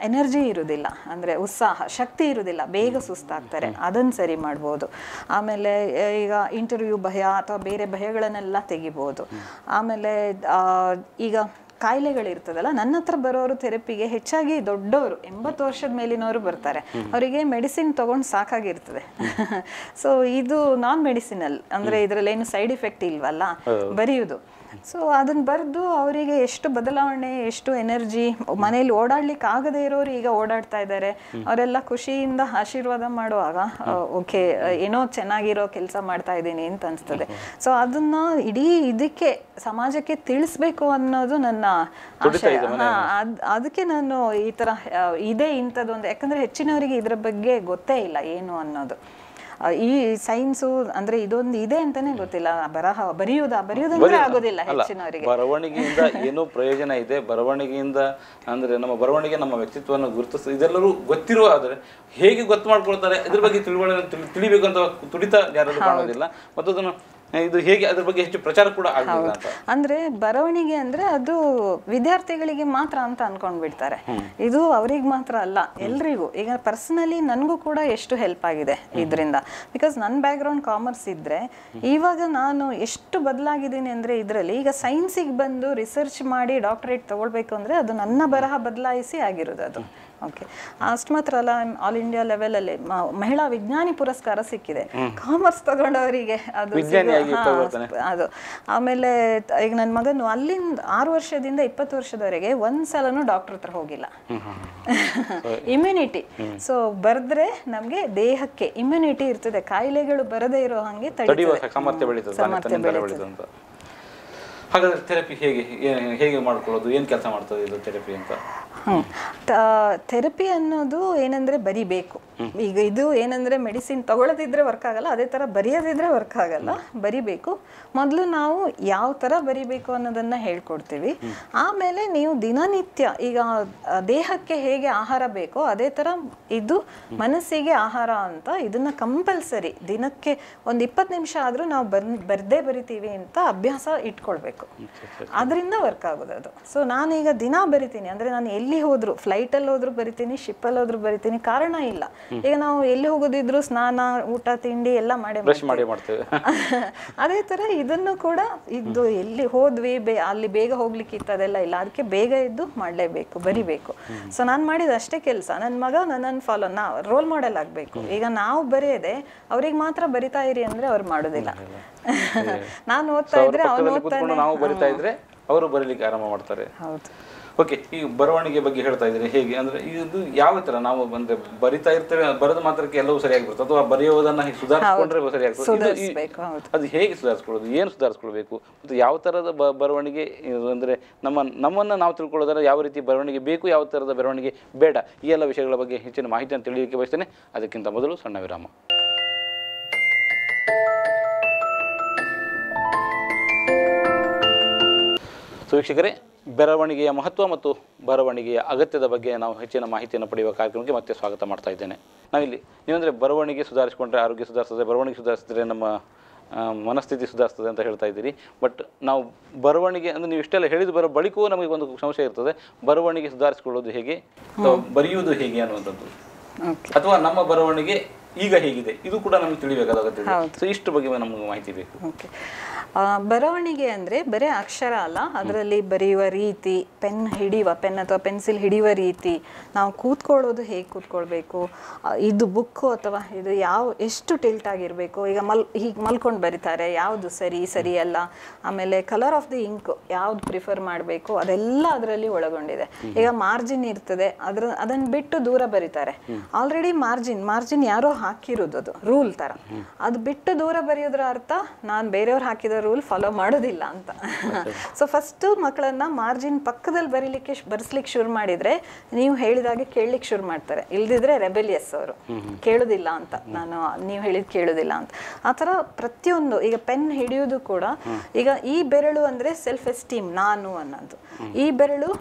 ಎನರ್ಜಿ ಇರೋದಿಲ್ಲ ಅಂದರೆ ಉತ್ಸಾಹ ಶಕ್ತಿ ಇರೋದಿಲ್ಲ, ಬೇಗ ಸುಸ್ತಾಗ್ತಾರೆ, ಅದನ್ನು ಸರಿ ಮಾಡ್ಬೋದು. ಆಮೇಲೆ ಈಗ ಇಂಟರ್ವ್ಯೂ ಭಯ ಅಥವಾ ಬೇರೆ ಭಯಗಳನ್ನೆಲ್ಲ ತೆಗಿಬೋದು. ಆಮೇಲೆ ಈಗ ಕಾಯಿಲೆಗಳಿರ್ತದಲ್ಲ, ನನ್ನ ಹತ್ರ ಬರೋರು ಥೆರಪಿಗೆ ಹೆಚ್ಚಾಗಿ ದೊಡ್ಡವರು 80 ವರ್ಷದ ಮೇಲಿನವರು ಬರ್ತಾರೆ. ಅವರಿಗೆ ಮೆಡಿಸಿನ್ ತೊಗೊಂಡು ಸಾಕಾಗಿರ್ತದೆ. ಸೊ ಇದು ನಾನ್ ಮೆಡಿಸಿನಲ್ ಅಂದರೆ ಇದರಲ್ಲೇನು ಸೈಡ್ ಎಫೆಕ್ಟ್ ಇಲ್ವಲ್ಲ, ಬರೆಯುವುದು. ಸೊ ಅದನ್ನು ಬರೆದು ಅವರಿಗೆ ಎಷ್ಟು ಬದಲಾವಣೆ, ಎಷ್ಟು ಎನರ್ಜಿ, ಮನೇಲಿ ಓಡಾಡ್ಲಿಕ್ಕೆ ಆಗದೇ ಇರೋರು ಈಗ ಓಡಾಡ್ತಾ ಇದ್ದಾರೆ. ಅವರೆಲ್ಲ ಖುಷಿಯಿಂದ ಆಶೀರ್ವಾದ ಮಾಡುವಾಗ ಓಕೆ ಏನೋ ಚೆನ್ನಾಗಿರೋ ಕೆಲಸ ಮಾಡ್ತಾ ಇದ್ದೀನಿ ಅಂತ ಅನಿಸ್ತದೆ. ಸೊ ಅದನ್ನ ಇಡೀ ಇದಕ್ಕೆ ಸಮಾಜಕ್ಕೆ ತಿಳಿಸ್ಬೇಕು ಅನ್ನೋದು ನನ್ನ ಆಶಯ. ಅದಕ್ಕೆ ನಾನು ಈ ಥರ ಇದೇ ಇಂಥದ್ದೊಂದು, ಯಾಕಂದರೆ ಹೆಚ್ಚಿನವರಿಗೆ ಇದ್ರ ಬಗ್ಗೆ ಗೊತ್ತೇ ಇಲ್ಲ ಏನು ಅನ್ನೋದು. ಈ ಸೈನ್ಸು ಅಂದ್ರೆ ಇದೊಂದು ಇದೆ ಅಂತಾನೆ ಗೊತ್ತಿಲ್ಲ. ಬರೆಯುವುದಂದ್ರೆ ಆಗೋದಿಲ್ಲ ಹೆಚ್ಚಿನವರಿಗೆ. ಬರವಣಿಗೆಯಿಂದ ಏನೋ ಪ್ರಯೋಜನ ಇದೆ, ಬರವಣಿಗೆಯಿಂದ ಅಂದ್ರೆ ನಮ್ಮ ಬರವಣಿಗೆ ನಮ್ಮ ವ್ಯಕ್ತಿತ್ವವನ್ನು ಗುರುತಿಸ ಇದೆಲ್ಲರೂ ಗೊತ್ತಿರುವ, ಆದರೆ ಹೇಗೆ ಗೊತ್ತು ಮಾಡ್ಕೊಳ್ತಾರೆ ಇದ್ರ ಬಗ್ಗೆ ತಿಳಿಬೇಕು ಅಂತ ತುಡಿತ ಯಾರಲ್ಲೂ ಕಾಣೋದಿಲ್ಲ. ಮತ್ತು ಅದನ್ನು ಇದು ಹೇಗೆ ಅದ್ರ ಬಗ್ಗೆ ಹೆಚ್ಚು ಪ್ರಚಾರ ಕೂಡ ಆಗಲಿಲ್ಲ ಅಂತ. ಅಂದ್ರೆ ಬರವಣಿಗೆ ಅಂದ್ರೆ ಅದು ವಿದ್ಯಾರ್ಥಿಗಳಿಗೆ ಮಾತ್ರ ಅಂತ ಅನ್ಕೊಂಡ್ಬಿಡ್ತಾರೆ. ಇದು ಅವ್ರಿಗೆ ಮಾತ್ರ ಅಲ್ಲ, ಎಲ್ರಿಗೂ. ಈಗ ಪರ್ಸನಲಿ ನನಗೂ ಕೂಡ ಎಷ್ಟು ಹೆಲ್ಪ್ ಆಗಿದೆ ಇದರಿಂದ. ಬಿಕಾಸ್ ನನ್ನ ಬ್ಯಾಕ್ಗ್ರೌಂಡ್ ಕಾಮರ್ಸ್ ಇದ್ರೆ ಇವಾಗ ನಾನು ಎಷ್ಟು ಬದಲಾಗಿದ್ದೀನಿ ಅಂದ್ರೆ ಇದರಲ್ಲಿ ಈಗ ಸೈನ್ಸಿಗೆ ಬಂದು ರಿಸರ್ಚ್ ಮಾಡಿ ಡಾಕ್ಟರೇಟ್ ತಗೊಳ್ಬೇಕು ಅಂದ್ರೆ ಅದು ನನ್ನ ಬರಹ ಬದಲಾಯಿಸಿ ಆಗಿರೋದು ಅದು. ಓಕೆ, ಅಷ್ಟು ಮಾತ್ರ ಅಲ್ಲ, ಆಲ್ ಇಂಡಿಯಾ ಲೆವೆಲಲ್ಲಿ ಮಹಿಳಾ ವಿಜ್ಞಾನಿ ಪುರಸ್ಕಾರ ಸಿಕ್ಕಿದೆ ಕಾಮರ್ಸ್ ತಗೊಂಡವರಿಗೆ. ಅದು ಆಮೇಲೆ ಈಗ ನನ್ನ ಮಗನು ಅಲ್ಲಿಂದ 6 ವರ್ಷದಿಂದ 20 ವರ್ಷದವರೆಗೆ ಒಂದ್ಸಲನೂ ಡಾಕ್ಟರ್ ಹತ್ರ ಹೋಗಿಲ್ಲ. ಇಮ್ಯುನಿಟಿ. ಸೊ ಬರ್ದ್ರೆ ನಮ್ಗೆ ದೇಹಕ್ಕೆ ಇಮ್ಯುನಿಟಿ ಇರ್ತದೆ, ಕಾಯಿಲೆಗಳು ಬರದೇ ಇರೋ ಹಂಗೆ ತಡೆಯುವ ಸಾಮರ್ಥ್ಯ ಬೆಳೀತದೆ. ಹಾಗಾದ್ರೆ ಥೆರಪಿ ಹೇಗೆ ಮಾಡ್ಕೊಳ್ಳೋದು, ಏನು ಕೆಲಸ ಮಾಡ್ತದೆ ಇದು ಥೆರಪಿ ಅಂತ? ಥೆರಪಿ ಅನ್ನೋದು ಏನಂದ್ರೆ ಬರಿಬೇಕು. ಈಗ ಇದು ಏನಂದ್ರೆ ಮೆಡಿಸಿನ್ ತಗೊಳ್ಳದಿದ್ರೆ ವರ್ಕ್ ಆಗಲ್ಲ, ಅದೇ ತರ ಬರೆಯದಿದ್ರೆ ವರ್ಕ್ ಆಗಲ್ಲ. ಬರಿಬೇಕು. ಮೊದಲು ನಾವು ಯಾವ ತರ ಬರಿಬೇಕು ಅನ್ನೋದನ್ನ ಹೇಳ್ಕೊಡ್ತೀವಿ. ಆಮೇಲೆ ನೀವು ದಿನನಿತ್ಯ ಈಗ ದೇಹಕ್ಕೆ ಹೇಗೆ ಆಹಾರ ಬೇಕೋ ಅದೇ ತರ ಇದು ಮನಸ್ಸಿಗೆ ಆಹಾರ ಅಂತ ಇದನ್ನ ಕಂಪಲ್ಸರಿ ದಿನಕ್ಕೆ ಒಂದು 20 ನಿಮಿಷ ಆದ್ರೂ ನಾವು ಬರ್ದೇ ಬರಿತೀವಿ ಅಂತ ಅಭ್ಯಾಸ ಇಟ್ಕೊಳ್ಬೇಕು. ಅದರಿಂದ ವರ್ಕ್ ಆಗೋದು ಅದು. ಸೊ ನಾನೀಗ ದಿನ ಬರಿತೀನಿ ಅಂದ್ರೆ ನಾನು ಎಲ್ಲಿ ಹೋದ್ರು, ಫ್ಲೈಟಲ್ಲಿ ಹೋದ್ರು ಬರಿತೀನಿ, ಶಿಪ್ಪಲ್ಲಿ ಹೋದ್ರು ಬರಿತೀನಿ, ಕಾರಣ ಇಲ್ಲ. ಈಗ ನಾವು ಎಲ್ಲಿ ಹೋಗೋದಿದ್ರು ಸ್ನಾನ, ಊಟ, ತಿಂಡಿ ಎಲ್ಲ ಮಾಡ್ತೇವೆ. ಅದೇ ತರ ಇದನ್ನು ಕೂಡ ಇದ್ದು ಎಲ್ಲಿ ಹೋದ್ವಿ ಅಲ್ಲಿ ಬೇಗ ಹೋಗ್ಲಿಕ್ಕೆ ಇತ್ತದೆಲ್ಲ ಇಲ್ಲ, ಅದಕ್ಕೆ ಬೇಗ ಇದ್ದು ಮಾಡ್ಲೇಬೇಕು, ಬರಿಬೇಕು. ಸೊ ನಾನು ಮಾಡಿದ ಅಷ್ಟೇ ಕೆಲಸ. ನನ್ನ ಮಗ ನನ್ನನ್ನು ಫಾಲೋ, ರೋಲ್ ಮಾಡೆಲ್ ಆಗ್ಬೇಕು. ಈಗ ನಾವು ಬರೆಯದೆ ಅವ್ರಿಗೆ ಮಾತ್ರ ಬರಿತಾ ಇರಿ ಅಂದ್ರೆ ಅವ್ರು ಮಾಡೋದಿಲ್ಲ. ನಾನು ಓದ್ತಾ ಇದ್ರೆ ನಾವು ಬರಿತಾ ಇದ್ರೆ ಅವರು ಬರೀಲಿಕ್ಕೆ ಆರಂಭ ಮಾಡ್ತಾರೆ. ಹೌದು. ಓಕೆ, ಈ ಬರವಣಿಗೆ ಬಗ್ಗೆ ಹೇಳ್ತಾ ಇದ್ದೀರಿ. ಹೇಗೆ ಅಂದ್ರೆ ಇದು ಯಾವ ತರ ನಾವು ಅಂದ್ರೆ ಬರಿತಾ ಇರ್ತೇವೆ, ಬರೆದ ಮಾತ್ರಕ್ಕೆ ಎಲ್ಲವೂ ಸರಿಯಾಗಿ ಬರ್ತದೆ ಅಥವಾ ಬರೆಯೋದನ್ನ ಸುಧಾರಿಸ್ಕೊಂಡ್ರೆ ಸರಿಯಾಗ್ತದೆ? ಅದು ಹೇಗೆ ಸುಧಾರಿಸ್ಕೊಳ್ಳೋದು, ಏನು ಸುಧಾರಿಸ್ಕೊಳ್ಬೇಕು ಮತ್ತು ಯಾವ ತರದ ಬರವಣಿಗೆ ಅಂದ್ರೆ ನಮ್ಮನ್ನ ನಾವು ತಿಳ್ಕೊಳ್ಳೋದಾದ್ರೆ ಯಾವ ರೀತಿ ಬರವಣಿಗೆ ಬೇಕು, ಯಾವ ತರದ ಬರವಣಿಗೆ ಬೇಡ, ಈ ಎಲ್ಲ ವಿಷಯಗಳ ಬಗ್ಗೆ ಹೆಚ್ಚಿನ ಮಾಹಿತಿಯನ್ನು ತಿಳಿಯಲಿಕ್ಕೆ ಬಯಸ್ತೇನೆ. ಅದಕ್ಕಿಂತ ಮೊದಲು ಸಣ್ಣ ವಿರಾಮ. ಸೊ ವೀಕ್ಷಕರೇ, ಬರವಣಿಗೆಯ ಮಹತ್ವ ಮತ್ತು ಬರವಣಿಗೆಯ ಅಗತ್ಯದ ಬಗ್ಗೆ ನಾವು ಹೆಚ್ಚಿನ ಮಾಹಿತಿಯನ್ನು ಪಡೆಯುವ ಕಾರ್ಯಕ್ರಮಕ್ಕೆ ಮತ್ತೆ ಸ್ವಾಗತ ಮಾಡ್ತಾ ಇದ್ದೇನೆ. ನಾವಿಲ್ಲಿ ನೀವಂದರೆ ಬರವಣಿಗೆ ಸುಧಾರಿಸಿಕೊಂಡ್ರೆ ಆರೋಗ್ಯ ಸುಧಾರಿಸ್ತದೆ, ಬರವಣಿಗೆ ಸುಧಾರಿಸಿದ್ರೆ ನಮ್ಮ ಮನಸ್ಥಿತಿ ಸುಧಾರಿಸ್ತದೆ ಅಂತ ಹೇಳ್ತಾ ಇದ್ದೀರಿ. ಬಟ್ ನಾವು ಬರವಣಿಗೆ ಅಂದರೆ ನೀವು ಇಷ್ಟೆಲ್ಲ ಹೇಳಿದ ಬಳಿಕವೂ ನಮಗೆ ಒಂದು ಸಂಶಯ ಇರ್ತದೆ, ಬರವಣಿಗೆ ಸುಧಾರಿಸಿಕೊಳ್ಳೋದು ಹೇಗೆ, ಬರೆಯುವುದು ಹೇಗೆ ಅನ್ನುವಂಥದ್ದು, ಅಥವಾ ನಮ್ಮ ಬರವಣಿಗೆ ಈಗ ಹೇಗಿದೆ, ಇದು ಕೂಡ ನಮಗೆ ತಿಳಿಬೇಕಾಗುತ್ತೆ. ಸೊ ಇಷ್ಟು ಬಗ್ಗೆ ನಮಗೆ ಮಾಹಿತಿ ಬೇಕು. ಬರವಣಿಗೆ ಅಂದರೆ ಬರೀ ಅಕ್ಷರ ಅಲ್ಲ, ಅದರಲ್ಲಿ ಬರೆಯುವ ರೀತಿ, ಪೆನ್ ಅಥವಾ ಪೆನ್ಸಿಲ್ ಹಿಡಿಯುವ ರೀತಿ, ನಾವು ಕೂತ್ಕೊಳ್ಳೋದು ಹೇಗೆ ಕೂತ್ಕೊಳ್ಬೇಕು, ಇದು ಬುಕ್ಕು ಅಥವಾ ಇದು ಎಷ್ಟು ಟಿಲ್ಟ್ ಆಗಿರಬೇಕು, ಈಗ ಹೀಗೆ ಮಲ್ಕೊಂಡು ಬರೀತಾರೆ, ಯಾವುದು ಸರಿ ಅಲ್ಲ, ಆಮೇಲೆ ಕಲರ್ ಆಫ್ ದಿ ಇಂಕ್ ಯಾವ್ದು ಪ್ರಿಫರ್ ಮಾಡಬೇಕು, ಅದೆಲ್ಲ ಅದರಲ್ಲಿ ಒಳಗೊಂಡಿದೆ. ಈಗ ಮಾರ್ಜಿನ್ ಇರ್ತದೆ, ಅದನ್ನು ಬಿಟ್ಟು ದೂರ ಬರೀತಾರೆ. ಆಲ್ರೆಡಿ ಮಾರ್ಜಿನ್ ಯಾರೋ ಹಾಕಿರೋದು, ಅದು ರೂಲ್ ತರ. ಅದು ಬಿಟ್ಟು ದೂರ ಬರೆಯೋದ್ರ ಅರ್ಥ ನಾನು ಬೇರೆಯವ್ರು ಹಾಕಿದ ರೂಲ್ ಫಾಲೋ ಮಾಡೋದಿಲ್ಲ ಅಂತ. ಸೊ ಫಸ್ಟ್ ಮಕ್ಕಳನ್ನ ಮಾರ್ಜಿನ್ ಪಕ್ಕದಲ್ಲಿ ಬರ್ಸ್ಲಿಕ್ಕೆ ಶುರು ಮಾಡಿದ್ರೆ ನೀವು ಹೇಳಿದಾಗೆ ಕೇಳಲಿಕ್ಕೆ ಶುರು ಮಾಡ್ತಾರೆ. ಇಲ್ದಿದ್ರೆ ರೆಬೆಲಿಯಸ್ ಅವರು, ಕೇಳೋದಿಲ್ಲ ಅಂತ, ನಾನು ನೀವು ಹೇಳಿದ್ ಕೇಳೋದಿಲ್ಲ ಅಂತ. ಆ ಥರ ಪ್ರತಿಯೊಂದು, ಈಗ ಪೆನ್ ಹಿಡಿಯೋದು ಕೂಡ, ಈಗ ಈ ಬೆರಳು ಅಂದ್ರೆ ಸೆಲ್ಫ್ ಎಸ್ಟೀಮ್, ನಾನು ಅನ್ನೋದು. ಈ ಬೆರಳು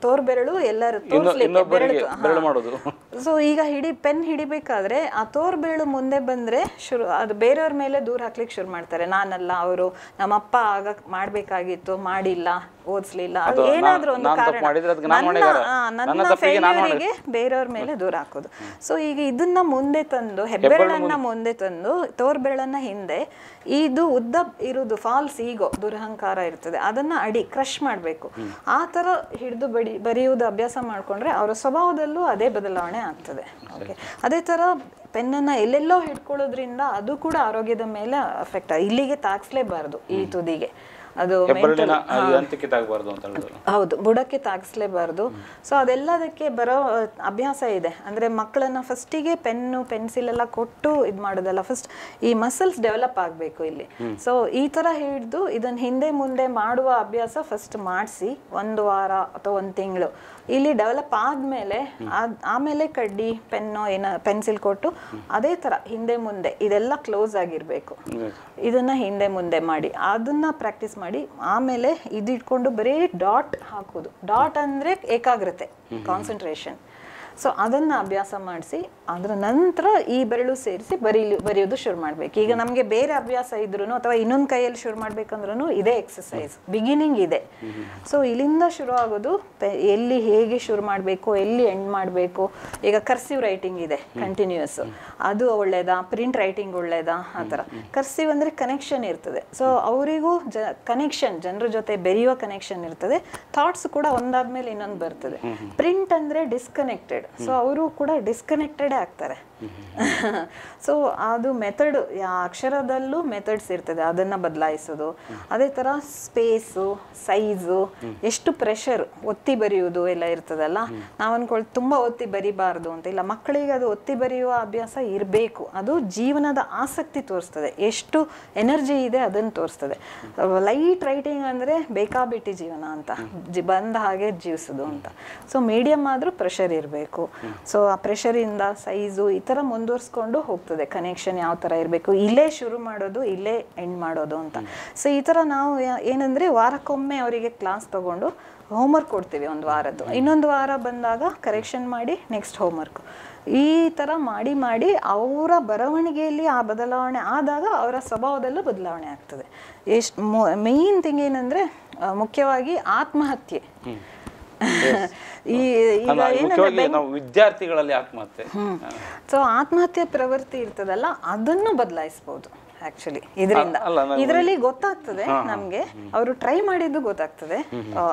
ತೋರ್ ಬೆರಳು ಎಲ್ಲರೂ ಸೊ ಈಗ ಪೆನ್ ಹಿಡಿಬೇಕಾದ್ರೆ ಆ ತೋರ್ ಬೆರಳು ಮುಂದೆ ಬಂದ್ರೆ ಶುರು, ಅದು ಬೇರೆಯವ್ರ ಮೇಲೆ ದೂರ ಹಾಕ್ಲಿಕ್ಕೆ ಶುರು ಮಾಡ್ತಾರೆ. ನಾನಲ್ಲ, ಅವರು ನಮ್ಮಪ್ಪ ಆಗ ಮಾಡ್ಬೇಕಾಗಿತ್ತು, ಮಾಡಿಲ್ಲ, ಓದಿಸ್ಲಿಲ್ಲ, ಅದು ಏನಾದ್ರೂ ಒಂದು ಕಾರಣ, ನನ್ನ ಫೇಲ್ಯೂರಿಗೆ ಬೇರೆಯವ್ರ ಮೇಲೆ ದೂರ ಹಾಕೋದು. ಸೊ ಈಗ ಇದನ್ನ ಮುಂದೆ ತಂದು, ಹೆಬ್ಬೆರಳನ್ನ ಮುಂದೆ ತಂದು ತೋರ್ ಬೆರಳನ್ನ ಹಿಂದೆ, ಇದು ಉದ್ದ ಇರುವುದು ಫಾಲ್ಸ್ ಈಗೋ, ದುರಹಂಕಾರ ಇರ್ತದೆ, ಅದನ್ನ ಕ್ರಶ್ ಮಾಡ್ಬೇಕು. ಆ ತರ ಹಿಡಿದು ಬರೆಯುವುದು ಅಭ್ಯಾಸ ಮಾಡ್ಕೊಂಡ್ರೆ ಅವರ ಸ್ವಭಾವದಲ್ಲೂ ಅದೇ ಬದಲಾವಣೆ ಆಗ್ತದೆ. ಓಕೆ, ಅದೇ ತರ ಪೆನ್ನನ್ನ ಎಲ್ಲೆಲ್ಲೋ ಹಿಡ್ಕೊಳ್ಳೋದ್ರಿಂದ ಅದು ಕೂಡ ಆರೋಗ್ಯದ ಮೇಲೆ ಅಫೆಕ್ಟ್. ಇಲ್ಲಿಗೆ ತಾಗಿಸ್ಲೇಬಾರ್ದು, ಈ ತುದಿಗೆ, ಅದು ಹೌದು, ಬುಡಕ್ಕೆ ತಾಗಿಸ್ಲೇಬಾರ್ದು. ಸೊ ಅದೆಲ್ಲದಕ್ಕೆ ಬರೋ ಅಭ್ಯಾಸ ಇದೆ. ಅಂದ್ರೆ ಮಕ್ಕಳನ್ನ ಫಸ್ಟಿಗೆ ಪೆನ್ನು ಪೆನ್ಸಿಲ್ ಎಲ್ಲ ಕೊಟ್ಟು ಇದು ಮಾಡೋದಲ್ಲ, ಫಸ್ಟ್ ಈ ಮಸಲ್ಸ್ ಡೆವಲಪ್ ಆಗಬೇಕು ಇಲ್ಲಿ. ಸೊ ಈ ತರ ಹಿಡಿದು ಇದನ್ನ ಹಿಂದೆ ಮುಂದೆ ಮಾಡುವ ಅಭ್ಯಾಸ ಫಸ್ಟ್ ಮಾಡಿಸಿ, 1 ವಾರ ಅಥವಾ 1 ತಿಂಗಳು ಇಲ್ಲಿ ಡೆವಲಪ್ ಆದ್ಮೇಲೆ ಆಮೇಲೆ ಕಡ್ಡಿ ಪೆನ್ನು ಪೆನ್ಸಿಲ್ ಕೊಟ್ಟು ಅದೇ ತರ ಹಿಂದೆ ಮುಂದೆ ಇದೆಲ್ಲ ಕ್ಲೋಸ್ ಆಗಿರ್ಬೇಕು. ಇದನ್ನ ಹಿಂದೆ ಮುಂದೆ ಮಾಡಿ ಅದನ್ನ ಪ್ರಾಕ್ಟೀಸ್ ಮಾಡಿ, ಆಮೇಲೆ ಇದು ಇಟ್ಕೊಂಡು ಬರೀ ಡಾಟ್ ಹಾಕೋದು. ಡಾಟ್ ಅಂದ್ರೆ ಏಕಾಗ್ರತೆ, ಕಾನ್ಸಂಟ್ರೇಷನ್. ಸೊ ಅದನ್ನ ಅಭ್ಯಾಸ ಮಾಡಿಸಿ ಅದ್ರ ನಂತರ ಈ ಬೆರಳು ಸೇರಿಸಿ ಬರೆಯೋದು ಶುರು ಮಾಡ್ಬೇಕು. ಈಗ ನಮ್ಗೆ ಬೇರೆ ಅಭ್ಯಾಸ ಇದ್ರು ಅಥವಾ ಇನ್ನೊಂದು ಕೈಯಲ್ಲಿ ಶುರು ಮಾಡ್ಬೇಕಂದ್ರೂ ಇದೇ ಎಕ್ಸಸೈಸ್, ಬಿಗಿನಿಂಗ್ ಇದೆ. ಸೊ ಇಲ್ಲಿಂದ ಶುರು ಆಗೋದು, ಎಲ್ಲಿ ಹೇಗೆ ಶುರು ಮಾಡಬೇಕು, ಎಲ್ಲಿ ಎಂಡ್ ಮಾಡಬೇಕು. ಈಗ ಕರ್ಸಿವ್ ರೈಟಿಂಗ್ ಇದೆ ಕಂಟಿನ್ಯೂಸ್, ಅದು ಒಳ್ಳೇದಾ, ಪ್ರಿಂಟ್ ರೈಟಿಂಗ್ ಒಳ್ಳೇದಾ, ಆ ಥರ. ಕರ್ಸಿವ್ ಅಂದ್ರೆ ಕನೆಕ್ಷನ್ ಇರ್ತದೆ. ಸೊ ಅವರಿಗೂ ಕನೆಕ್ಷನ್, ಜನರ ಜೊತೆ ಬೆರೆಯುವ ಕನೆಕ್ಷನ್ ಇರ್ತದೆ. ಥಾಟ್ಸ್ ಕೂಡ ಒಂದಾದ್ಮೇಲೆ ಇನ್ನೊಂದು ಬರ್ತದೆ. ಪ್ರಿಂಟ್ ಅಂದ್ರೆ ಡಿಸ್ಕನೆಕ್ಟೆಡ್, ಸೊ ಅವರು ಕೂಡ ಡಿಸ್ಕನೆಕ್ಟೆಡ್ ಆಗ್ತಾರೆ. ಸೊ ಅದು ಮೆಥಡ್, ಅಕ್ಷರದಲ್ಲೂ ಮೆಥಡ್ಸ್ ಇರ್ತದೆ, ಅದನ್ನ ಬದಲಾಯಿಸೋದು. ಅದೇ ತರ ಸ್ಪೇಸು, ಸೈಜು, ಎಷ್ಟು ಪ್ರೆಷರ್, ಒತ್ತಿ ಬರೆಯುವುದು ಎಲ್ಲ ಇರ್ತದಲ್ಲ. ನಾವು ಅನ್ಕೊಳ್ ತುಂಬಾ ಒತ್ತಿ ಬರಿಬಾರ್ದು ಅಂತ ಇಲ್ಲ, ಮಕ್ಕಳಿಗೆ ಅದು ಒತ್ತಿ ಬರೆಯುವ ಅಭ್ಯಾಸ ಇರಬೇಕು. ಅದು ಜೀವನದ ಆಸಕ್ತಿ ತೋರಿಸ್ತದೆ, ಎಷ್ಟು ಎನರ್ಜಿ ಇದೆ ಅದನ್ನು ತೋರಿಸ್ತದೆ. ಲೈಟ್ ರೈಟಿಂಗ್ ಅಂದ್ರೆ ಬೇಕಾಬಿಟ್ಟಿ ಜೀವನ ಅಂತ, ಬಂದ ಹಾಗೆ ಜೀವಿಸೋದು ಅಂತ. ಸೊ ಮೀಡಿಯಂ ಆದ್ರೂ ಪ್ರೆಷರ್ ಇರಬೇಕು. ಸೊ ಆ ಪ್ರೆಷರ್ ಇಂದ ಸೈಜು ಈ ತರ ಮುಂದುವರ್ಸ್ಕೊಂಡು ಹೋಗ್ತದೆ. ಕನೆಕ್ಷನ್ ಯಾವ ತರ ಇರಬೇಕು, ಇಲ್ಲೇ ಶುರು ಮಾಡೋದು, ಇಲ್ಲೇ ಎಂಡ್ ಮಾಡೋದು ಅಂತ. ಸೊ ಈ ತರ ನಾವು ಏನಂದ್ರೆ ವಾರಕ್ಕೊಮ್ಮೆ ಅವರಿಗೆ ಕ್ಲಾಸ್ ತಗೊಂಡು ಹೋಮ್ವರ್ಕ್ ಕೊಡ್ತೀವಿ 1 ವಾರದ್ದು. ಇನ್ನೊಂದು ವಾರ ಬಂದಾಗ ಕರೆಕ್ಷನ್ ಮಾಡಿ ನೆಕ್ಸ್ಟ್ ಹೋಮ್ವರ್ಕ್. ಈ ತರ ಮಾಡಿ ಮಾಡಿ ಅವರ ಬರವಣಿಗೆಯಲ್ಲಿ ಆ ಬದಲಾವಣೆ ಆದಾಗ ಅವರ ಸ್ವಭಾವದಲ್ಲೂ ಬದಲಾವಣೆ ಆಗ್ತದೆ. ಮೇನ್ ಥಿಂಗ್ ಏನಂದ್ರೆ ಮುಖ್ಯವಾಗಿ ಆತ್ಮಹತ್ಯೆ. ವಿದ್ಯಾರ್ಥಿಗಳಲ್ಲಿ ಆತ್ಮಹತ್ಯೆ, ಸೊ ಆತ್ಮಹತ್ಯೆ ಪ್ರವೃತ್ತಿ ಇರ್ತದಲ್ಲ, ಅದನ್ನು ಬದಲಾಯಿಸಬಹುದು. ಆಕ್ಚುಲಿ ಇದರಲ್ಲಿ ಗೊತ್ತಾಗ್ತದೆ ನಮ್ಗೆ, ಅವರು ಟ್ರೈ ಮಾಡಿದ್ದು ಗೊತ್ತಾಗ್ತದೆ,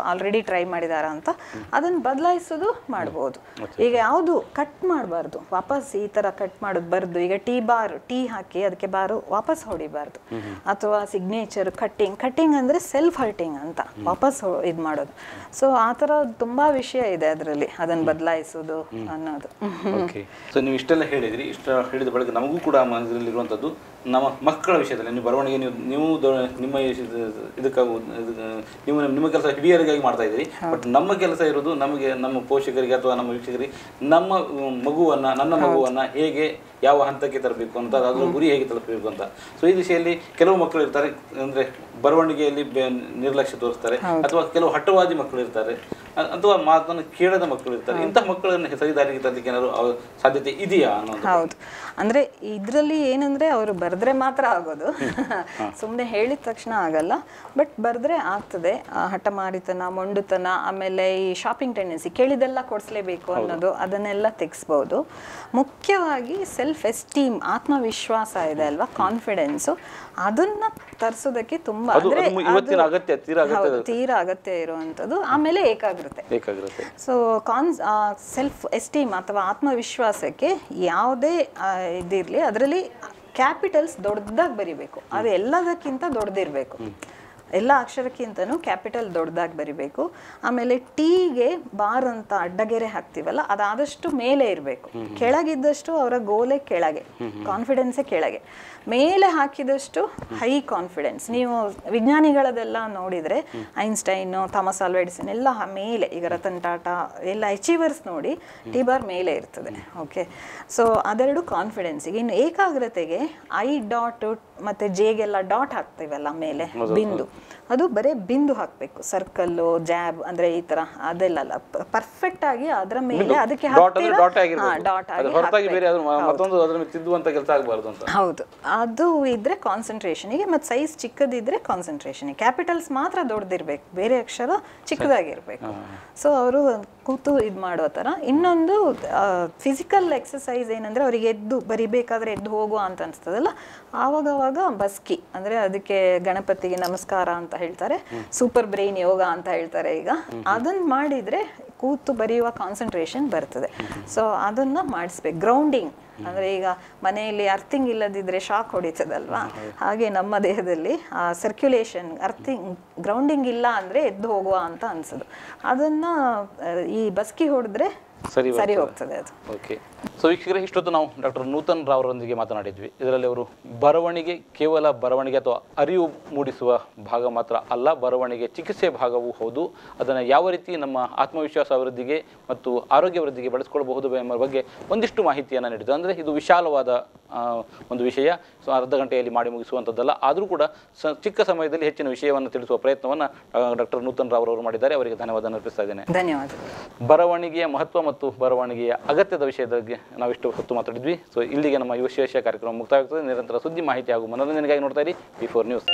ಆಲ್ರೆಡಿ ಟ್ರೈ ಮಾಡಿದಾರ ಅಂತ. ಅದನ್ನ ಬದಲಾಯಿಸೋದು ಮಾಡಬಹುದು. ಈಗ ಯಾವುದು ಕಟ್ ಮಾಡಬಾರ್ದು, ವಾಪಸ್ ಈ ತರ ಕಟ್ ಮಾಡೋದು ಬರ್ದು. ಈಗ ಟೀ ಹಾಕಿ ಅದಕ್ಕೆ ಬಾರು ವಾಪಸ್ ಹೊಡಿಬಾರ್ದು. ಅಥವಾ ಸಿಗ್ನೇಚರ್ ಕಟ್ಟಿಂಗ್ ಅಂದ್ರೆ ಸೆಲ್ಫ್ ಹರ್ಟಿಂಗ್ ಅಂತ, ವಾಪಸ್ ಇದು ಮಾಡೋದು. ಸೊ ಆ ತರ ತುಂಬಾ ವಿಷಯ ಇದೆ ಅದರಲ್ಲಿ, ಅದನ್ನ ಬದಲಾಯಿಸೋದು ಅನ್ನೋದು. ಸೊ ನೀವು ಇಷ್ಟೆಲ್ಲ ಹೇಳಿದ್ರಿ. ಇಷ್ಟ ಹೇಳಿದ ಬಳಿಕ ನಮಗೂ ಕೂಡ ಮನಸ್ಸಲ್ಲಿರುವಂಥದ್ದು, ನಮ್ಮ ಮಕ್ಕಳ ವಿಷಯದಲ್ಲಿ ನೀವು ಬರವಣಿಗೆ ನೀವು ನಿಮ್ಮ ಇದಕ್ಕಾಗಿ ನಿಮ್ಮ ಕೆಲಸ ಹಿರಿಯರಿಗಾಗಿ ಮಾಡ್ತಾ ಇದ್ದೀರಿ. ಬಟ್ ನಮ್ಮ ಕೆಲಸ ಇರೋದು ನಮಗೆ, ನಮ್ಮ ಪೋಷಕರಿಗೆ ಅಥವಾ ನಮ್ಮ ವೀಕ್ಷಕರಿಗೆ ನನ್ನ ಮಗುವನ್ನ ಹೇಗೆ ಯಾವ ಹಂತಕ್ಕೆ ತರಬೇಕು ಅಂತ, ಅದರ ಗುರಿ ಹೇಗೆ ತಲುಪಬೇಕು ಅಂತ. ಸೊ ಈ ದಿಶೆಯಲ್ಲಿ ಕೆಲವು ಮಕ್ಕಳು ಇರ್ತಾರೆ, ಅಂದ್ರೆ ಬರವಣಿಗೆಯಲ್ಲಿ ನಿರ್ಲಕ್ಷ್ಯ ತೋರಿಸ್ತಾರೆ, ಅಥವಾ ಕೆಲವು ಹಠವಾದಿ ಮಕ್ಕಳು ಇರ್ತಾರೆ, ಅಥವಾ ಮಾತನ್ನು ಕೇಳದ ಮಕ್ಕಳು ಇರ್ತಾರೆ. ಇಂತಹ ಮಕ್ಕಳನ್ನು ಸರಿದಾರಿಗೆ ತರಲಿಕ್ಕೆ ಏನಾದ್ರು ಸಾಧ್ಯತೆ ಇದೆಯಾ ಅನ್ನೋದು? ಹೌದು, ಅಂದ್ರೆ ಇದ್ರಲ್ಲಿ ಏನಂದ್ರೆ ಅವರು ಬರ್ದ್ರೆ ಮಾತ್ರ ಆಗೋದು, ಸುಮ್ಮನೆ ಹೇಳಿದ ತಕ್ಷಣ ಆಗಲ್ಲ. ಬಟ್ ಬರ್ದ್ರೆ ಆಗ್ತದೆ. ಹಠಮಾರಿತನ, ಮೊಂಡುತನ, ಆಮೇಲೆ ಈ ಶಾಪಿಂಗ್ ಟೆಂಡೆನ್ಸಿ, ಕೇಳಿದೆಲ್ಲ ಕೊಡಿಸ್ಲೇಬೇಕು ಅನ್ನೋದು, ಅದನ್ನೆಲ್ಲ ತೆಗೆಸ್ಬೋದು. ಮುಖ್ಯವಾಗಿ ಸೆಲ್ಫ್ ಎಸ್ಟೀಮ್, ಆತ್ಮವಿಶ್ವಾಸ ಇದೆ ಅಲ್ವಾ, ಕಾನ್ಫಿಡೆನ್ಸು, ಅದನ್ನ ತರಿಸೋದಕ್ಕೆ ತುಂಬಾ ತೀರಾ ಅಗತ್ಯ ಇರುವಂತದ್ದು. ಆಮೇಲೆ ಏಕಾಗ್ರತೆ. ಸೊ ಸೆಲ್ಫ್ ಎಸ್ಟೀಮ್ ಅಥವಾ ಆತ್ಮವಿಶ್ವಾಸಕ್ಕೆ ಯಾವುದೇ ಇದಿರ್ಲಿ, ಅದರಲ್ಲಿ ಕ್ಯಾಪಿಟಲ್ಸ್ ದೊಡ್ಡದಾಗಿ ಬರಿಬೇಕು, ಅದು ಎಲ್ಲದಕ್ಕಿಂತ ದೊಡ್ಡದಿರ್ಬೇಕು. ಎಲ್ಲ ಅಕ್ಷರಕ್ಕಿಂತನೂ ಕ್ಯಾಪಿಟಲ್ ದೊಡ್ಡದಾಗಿ ಬರಿಬೇಕು. ಆಮೇಲೆ ಟೀಗೆ ಬಾರ್ ಅಂತ ಅಡ್ಡಗೆರೆ ಹಾಕ್ತೀವಲ್ಲ, ಅದಾದಷ್ಟು ಮೇಲೆ ಇರಬೇಕು. ಕೆಳಗಿದ್ದಷ್ಟು ಅವರ ಗೋಲೆ ಕೆಳಗೆ, ಕಾನ್ಫಿಡೆನ್ಸೇ ಕೆಳಗೆ. ಮೇಲೆ ಹಾಕಿದಷ್ಟು ಹೈ ಕಾನ್ಫಿಡೆನ್ಸ್. ನೀವು ವಿಜ್ಞಾನಿಗಳದೆಲ್ಲ ನೋಡಿದರೆ ಐನ್ಸ್ಟೈನ್, ಥಾಮಸ್ ಆಲ್ವಾ ಎಡಿಸನ್ ಎಲ್ಲ ಮೇಲೆ, ಈಗ ರತನ್ ಟಾಟಾ ಎಲ್ಲ ಅಚೀವರ್ಸ್ ನೋಡಿ ಟಿ ಬಾರ್ ಮೇಲೆ ಇರ್ತದೆ. ಓಕೆ, ಸೊ ಅದೆರಡು ಕಾನ್ಫಿಡೆನ್ಸಿಗೆ. ಇನ್ನು ಏಕಾಗ್ರತೆಗೆ ಐ ಡಾಟ್ ಮತ್ತು ಜೆಗೆಲ್ಲ ಡಾಟ್ ಹಾಕ್ತೀವಲ್ಲ ಮೇಲೆ ಬಿಂದು, ಅದು ಬರೀ ಬಿಂದು ಹಾಕಬೇಕು. ಸರ್ಕಲ್ಲು, ಜಾಬ್ ಅಂದರೆ ಈ ಥರ ಅದೆಲ್ಲ ಪರ್ಫೆಕ್ಟ್ ಆಗಿ ಅದರ ಮೇಲೆ ಅದಕ್ಕೆ ಹೌದು, ಅದು ಇದ್ರೆ ಕಾನ್ಸಂಟ್ರೇಷನಿಗೆ. ಮತ್ತು ಸೈಜ್ ಚಿಕ್ಕದಿದ್ರೆ ಕಾನ್ಸಂಟ್ರೇಷನಿಗೆ. ಕ್ಯಾಪಿಟಲ್ಸ್ ಮಾತ್ರ ದೊಡ್ಡದಿರ್ಬೇಕು, ಬೇರೆ ಅಕ್ಷರ ಚಿಕ್ಕದಾಗಿರ್ಬೇಕು. ಸೊ ಅವರು ಕೂತು ಇದು ಮಾಡೋ ಥರ. ಇನ್ನೊಂದು ಫಿಸಿಕಲ್ ಎಕ್ಸಸೈಸ್ ಏನಂದರೆ, ಅವರಿಗೆ ಎದ್ದು ಬರಿಬೇಕಾದ್ರೆ ಎದ್ದು ಹೋಗುವ ಅಂತ ಅನಿಸ್ತದಲ್ಲ, ಆವಾಗವಾಗ ಬಸ್ಕಿ ಅಂದರೆ ಅದಕ್ಕೆ ಗಣಪತಿಗೆ ನಮಸ್ಕಾರ ಅಂತ ಹೇಳ್ತಾರೆ, ಸೂಪರ್ ಬ್ರೈನ್ ಯೋಗ ಅಂತ ಹೇಳ್ತಾರೆ ಈಗ. ಅದನ್ನು ಮಾಡಿದರೆ ಕೂತು ಬರೆಯುವ ಕಾನ್ಸಂಟ್ರೇಷನ್ ಬರ್ತದೆ. ಸೊ ಅದನ್ನು ಮಾಡಿಸ್ಬೇಕು. ಗ್ರೌಂಡಿಂಗ್ ಅಂದರೆ ಈಗ ಮನೆಯಲ್ಲಿ ಅರ್ಥಿಂಗ್ ಇಲ್ಲದಿದ್ದರೆ ಶಾಕ್ ಹೊಡಿತದಲ್ವಾ, ಹಾಗೆ ನಮ್ಮ ದೇಹದಲ್ಲಿ ಸರ್ಕ್ಯುಲೇಷನ್, ಗ್ರೌಂಡಿಂಗ್ ಇಲ್ಲ ಅಂದರೆ ಎದ್ದು ಹೋಗುವ ಅಂತ ಅನ್ಸೋದು. ಅದನ್ನು ಈ ಬಸ್ಕಿ ಹೊಡೆದ್ರೆ ಸರಿ ಹೋಗ್ತದೆ ಅದು. ಓಕೆ, ಸೊ ವೀಕ್ಷಕರೇ, ಇಷ್ಟೊತ್ತು ನಾವು ಡಾಕ್ಟರ್ ನೂತನ್ ರಾವ್ರೊಂದಿಗೆ ಮಾತನಾಡಿದ್ವಿ. ಇದರಲ್ಲಿ ಅವರು ಬರವಣಿಗೆ ಕೇವಲ ಬರವಣಿಗೆ ಅಥವಾ ಅರಿವು ಮೂಡಿಸುವ ಭಾಗ ಮಾತ್ರ ಅಲ್ಲ, ಬರವಣಿಗೆ ಚಿಕಿತ್ಸೆ ಭಾಗವೂ ಹೌದು. ಅದನ್ನು ಯಾವ ರೀತಿ ನಮ್ಮ ಆತ್ಮವಿಶ್ವಾಸ ಅಭಿವೃದ್ಧಿಗೆ ಮತ್ತು ಆರೋಗ್ಯ ವೃದ್ಧಿಗೆ ಬಳಸ್ಕೊಳ್ಬಹುದು ಎಂಬ ಬಗ್ಗೆ ಒಂದಿಷ್ಟು ಮಾಹಿತಿಯನ್ನು ನೀಡಿದ್ರು. ಅಂದರೆ ಇದು ವಿಶಾಲವಾದ ಒಂದು ವಿಷಯ, ಸೊ ಅರ್ಧ ಗಂಟೆಯಲ್ಲಿ ಮಾಡಿ ಮುಗಿಸುವಂಥದ್ದಲ್ಲ. ಆದರೂ ಕೂಡ ಚಿಕ್ಕ ಸಮಯದಲ್ಲಿ ಹೆಚ್ಚಿನ ವಿಷಯವನ್ನು ತಿಳಿಸುವ ಪ್ರಯತ್ನವನ್ನು ಡಾಕ್ಟರ್ ನೂತನ್ ರಾವ್ರವರು ಮಾಡಿದ್ದಾರೆ. ಅವರಿಗೆ ಧನ್ಯವಾದ ಅರ್ಪಿಸ್ತಾ ಇದ್ದೇನೆ. ಧನ್ಯವಾದಗಳು. ಬರವಣಿಗೆಯ ಮಹತ್ವ ಮತ್ತು ಬರವಣಿಗೆಯ ಅಗತ್ಯದ ವಿಷಯದ ಬಗ್ಗೆ ನಾವಿಷ್ಟು ಹೊತ್ತು ಮಾತಾಡಿದ್ವಿ. ಸೊ ಇಲ್ಲಿಗೆ ನಮ್ಮ ವಿಶೇಷ ಕಾರ್ಯಕ್ರಮ ಮುಕ್ತಾಯವಾಗ್ತದೆ. ನಿರಂತರ ಸುದ್ದಿ, ಮಾಹಿತಿ ಹಾಗೂ ಮನೋರಂಜನೆಗಾಗಿ ನೋಡ್ತಾ ಇರಿ P4 ನ್ಯೂಸ್.